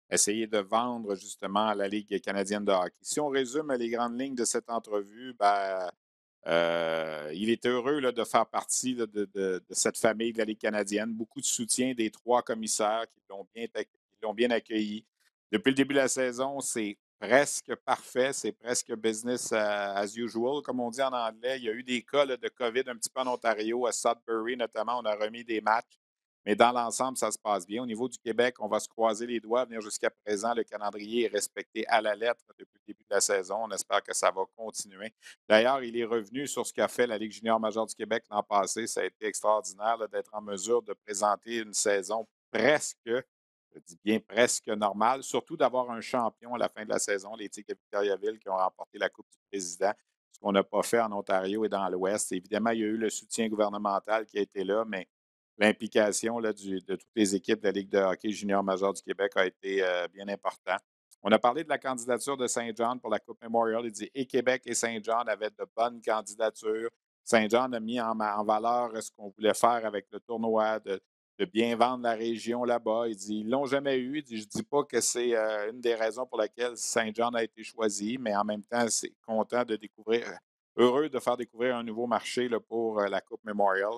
essayer de vendre justement la Ligue canadienne de hockey. Si on résume les grandes lignes de cette entrevue, il est heureux là, de faire partie là, de cette famille de la Ligue canadienne. Beaucoup de soutien des 3 commissaires qui l'ont bien accueilli. Depuis le début de la saison, c'est presque parfait. C'est presque business as usual, comme on dit en anglais. Il y a eu des cas là, de COVID un petit peu en Ontario, à Sudbury notamment. On a remis des matchs. Mais dans l'ensemble, ça se passe bien. Au niveau du Québec, on va se croiser les doigts. Venir jusqu'à présent, le calendrier est respecté à la lettre depuis le début de la saison. On espère que ça va continuer. D'ailleurs, il est revenu sur ce qu'a fait la Ligue junior majeure du Québec l'an passé. Ça a été extraordinaire là, d'être en mesure de présenter une saison presque, je dis bien presque normale, surtout d'avoir un champion à la fin de la saison, les Tigres de Victoriaville qui ont remporté la Coupe du Président, ce qu'on n'a pas fait en Ontario et dans l'Ouest. Évidemment, il y a eu le soutien gouvernemental qui a été là, mais l'implication là, de toutes les équipes de la Ligue de hockey junior majeure du Québec a été bien importante. On a parlé de la candidature de Saint John pour la Coupe Memorial. Il dit et Québec et Saint John avaient de bonnes candidatures. Saint John a mis en valeur ce qu'on voulait faire avec le tournoi, de bien vendre la région là-bas. Il dit ils ne l'ont jamais eu. Il dit, je ne dis pas que c'est une des raisons pour lesquelles Saint John a été choisi, mais en même temps, c'est content de découvrir, heureux de faire découvrir un nouveau marché là, pour la Coupe Memorial.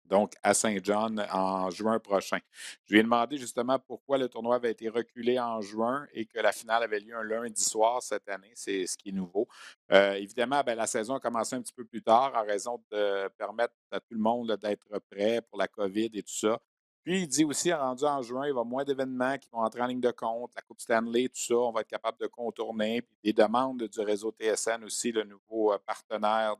Donc, à Saint John en juin prochain. Je lui ai demandé justement pourquoi le tournoi avait été reculé en juin et que la finale avait lieu un lundi soir cette année. C'est ce qui est nouveau. Évidemment, la saison a commencé un petit peu plus tard en raison de permettre à tout le monde d'être prêt pour la COVID et tout ça. Puis, il dit aussi, rendu en juin, il va y avoir moins d'événements qui vont entrer en ligne de compte. La Coupe Stanley, tout ça, on va être capable de contourner. Puis, des demandes du réseau TSN aussi, le nouveau partenaire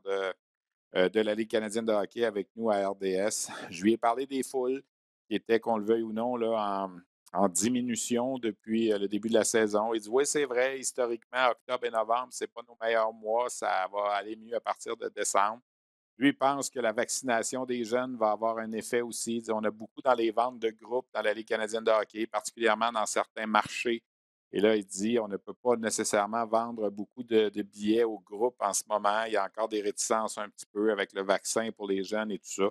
de la Ligue canadienne de hockey avec nous à RDS. Je lui ai parlé des foules qui étaient, qu'on le veuille ou non, là, en diminution depuis le début de la saison. Il dit oui, c'est vrai, historiquement, octobre et novembre, ce n'est pas nos meilleurs mois. Ça va aller mieux à partir de décembre. Lui, il pense que la vaccination des jeunes va avoir un effet aussi. Il dit, on a beaucoup dans les ventes de groupes dans la Ligue canadienne de hockey, particulièrement dans certains marchés. Et là, il dit on ne peut pas nécessairement vendre beaucoup de billets au groupe en ce moment. Il y a encore des réticences un petit peu avec le vaccin pour les jeunes et tout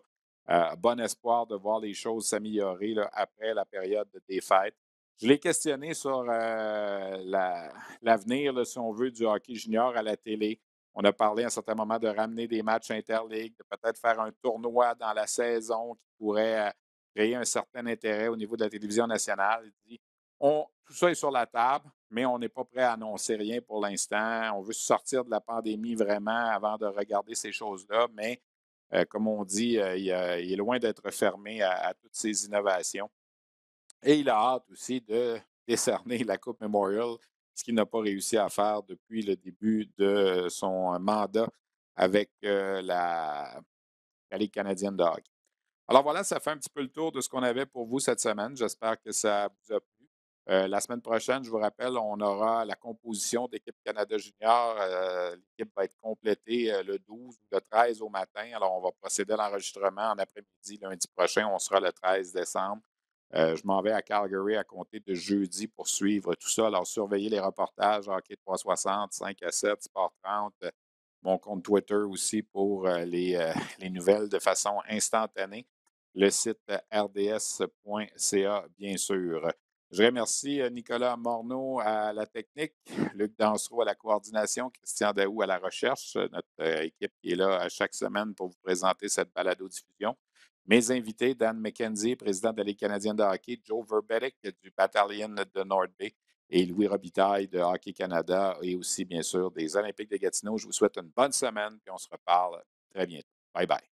ça. Bon espoir de voir les choses s'améliorer là, après la période des fêtes. Je l'ai questionné sur l'avenir, là, si on veut, du hockey junior à la télé. On a parlé à un certain moment de ramener des matchs interligues, de peut-être faire un tournoi dans la saison qui pourrait créer un certain intérêt au niveau de la télévision nationale. Il dit tout ça est sur la table, mais on n'est pas prêt à annoncer rien pour l'instant. On veut sortir de la pandémie vraiment avant de regarder ces choses-là, mais comme on dit, il est loin d'être fermé à toutes ces innovations. Et il a hâte aussi de décerner la Coupe Memorial, ce qu'il n'a pas réussi à faire depuis le début de son mandat avec la Ligue canadienne de hockey. Alors voilà, ça fait un petit peu le tour de ce qu'on avait pour vous cette semaine. J'espère que ça vous a plu. La semaine prochaine, je vous rappelle, on aura la composition d'équipe Canada Junior. L'équipe va être complétée le 12 ou le 13 au matin. Alors, on va procéder à l'enregistrement en après-midi. Lundi prochain, on sera le 13 décembre. Je m'en vais à Calgary à compter de jeudi pour suivre tout ça. Alors, surveillez les reportages Hockey 360, 5 à 7, Sport 30, mon compte Twitter aussi pour les nouvelles de façon instantanée. Le site rds.ca, bien sûr. Je remercie Nicolas Morneau à la technique, Luc Dansereau à la coordination, Christian Daou à la recherche, notre équipe qui est là à chaque semaine pour vous présenter cette balado-diffusion. Mes invités, Dan McKenzie, président de la Ligue canadienne de hockey, Joe Verbeek du Battalion de North Bay et Louis Robitaille de Hockey Canada et aussi, bien sûr, des Olympiques de Gatineau. Je vous souhaite une bonne semaine et on se reparle très bientôt. Bye bye.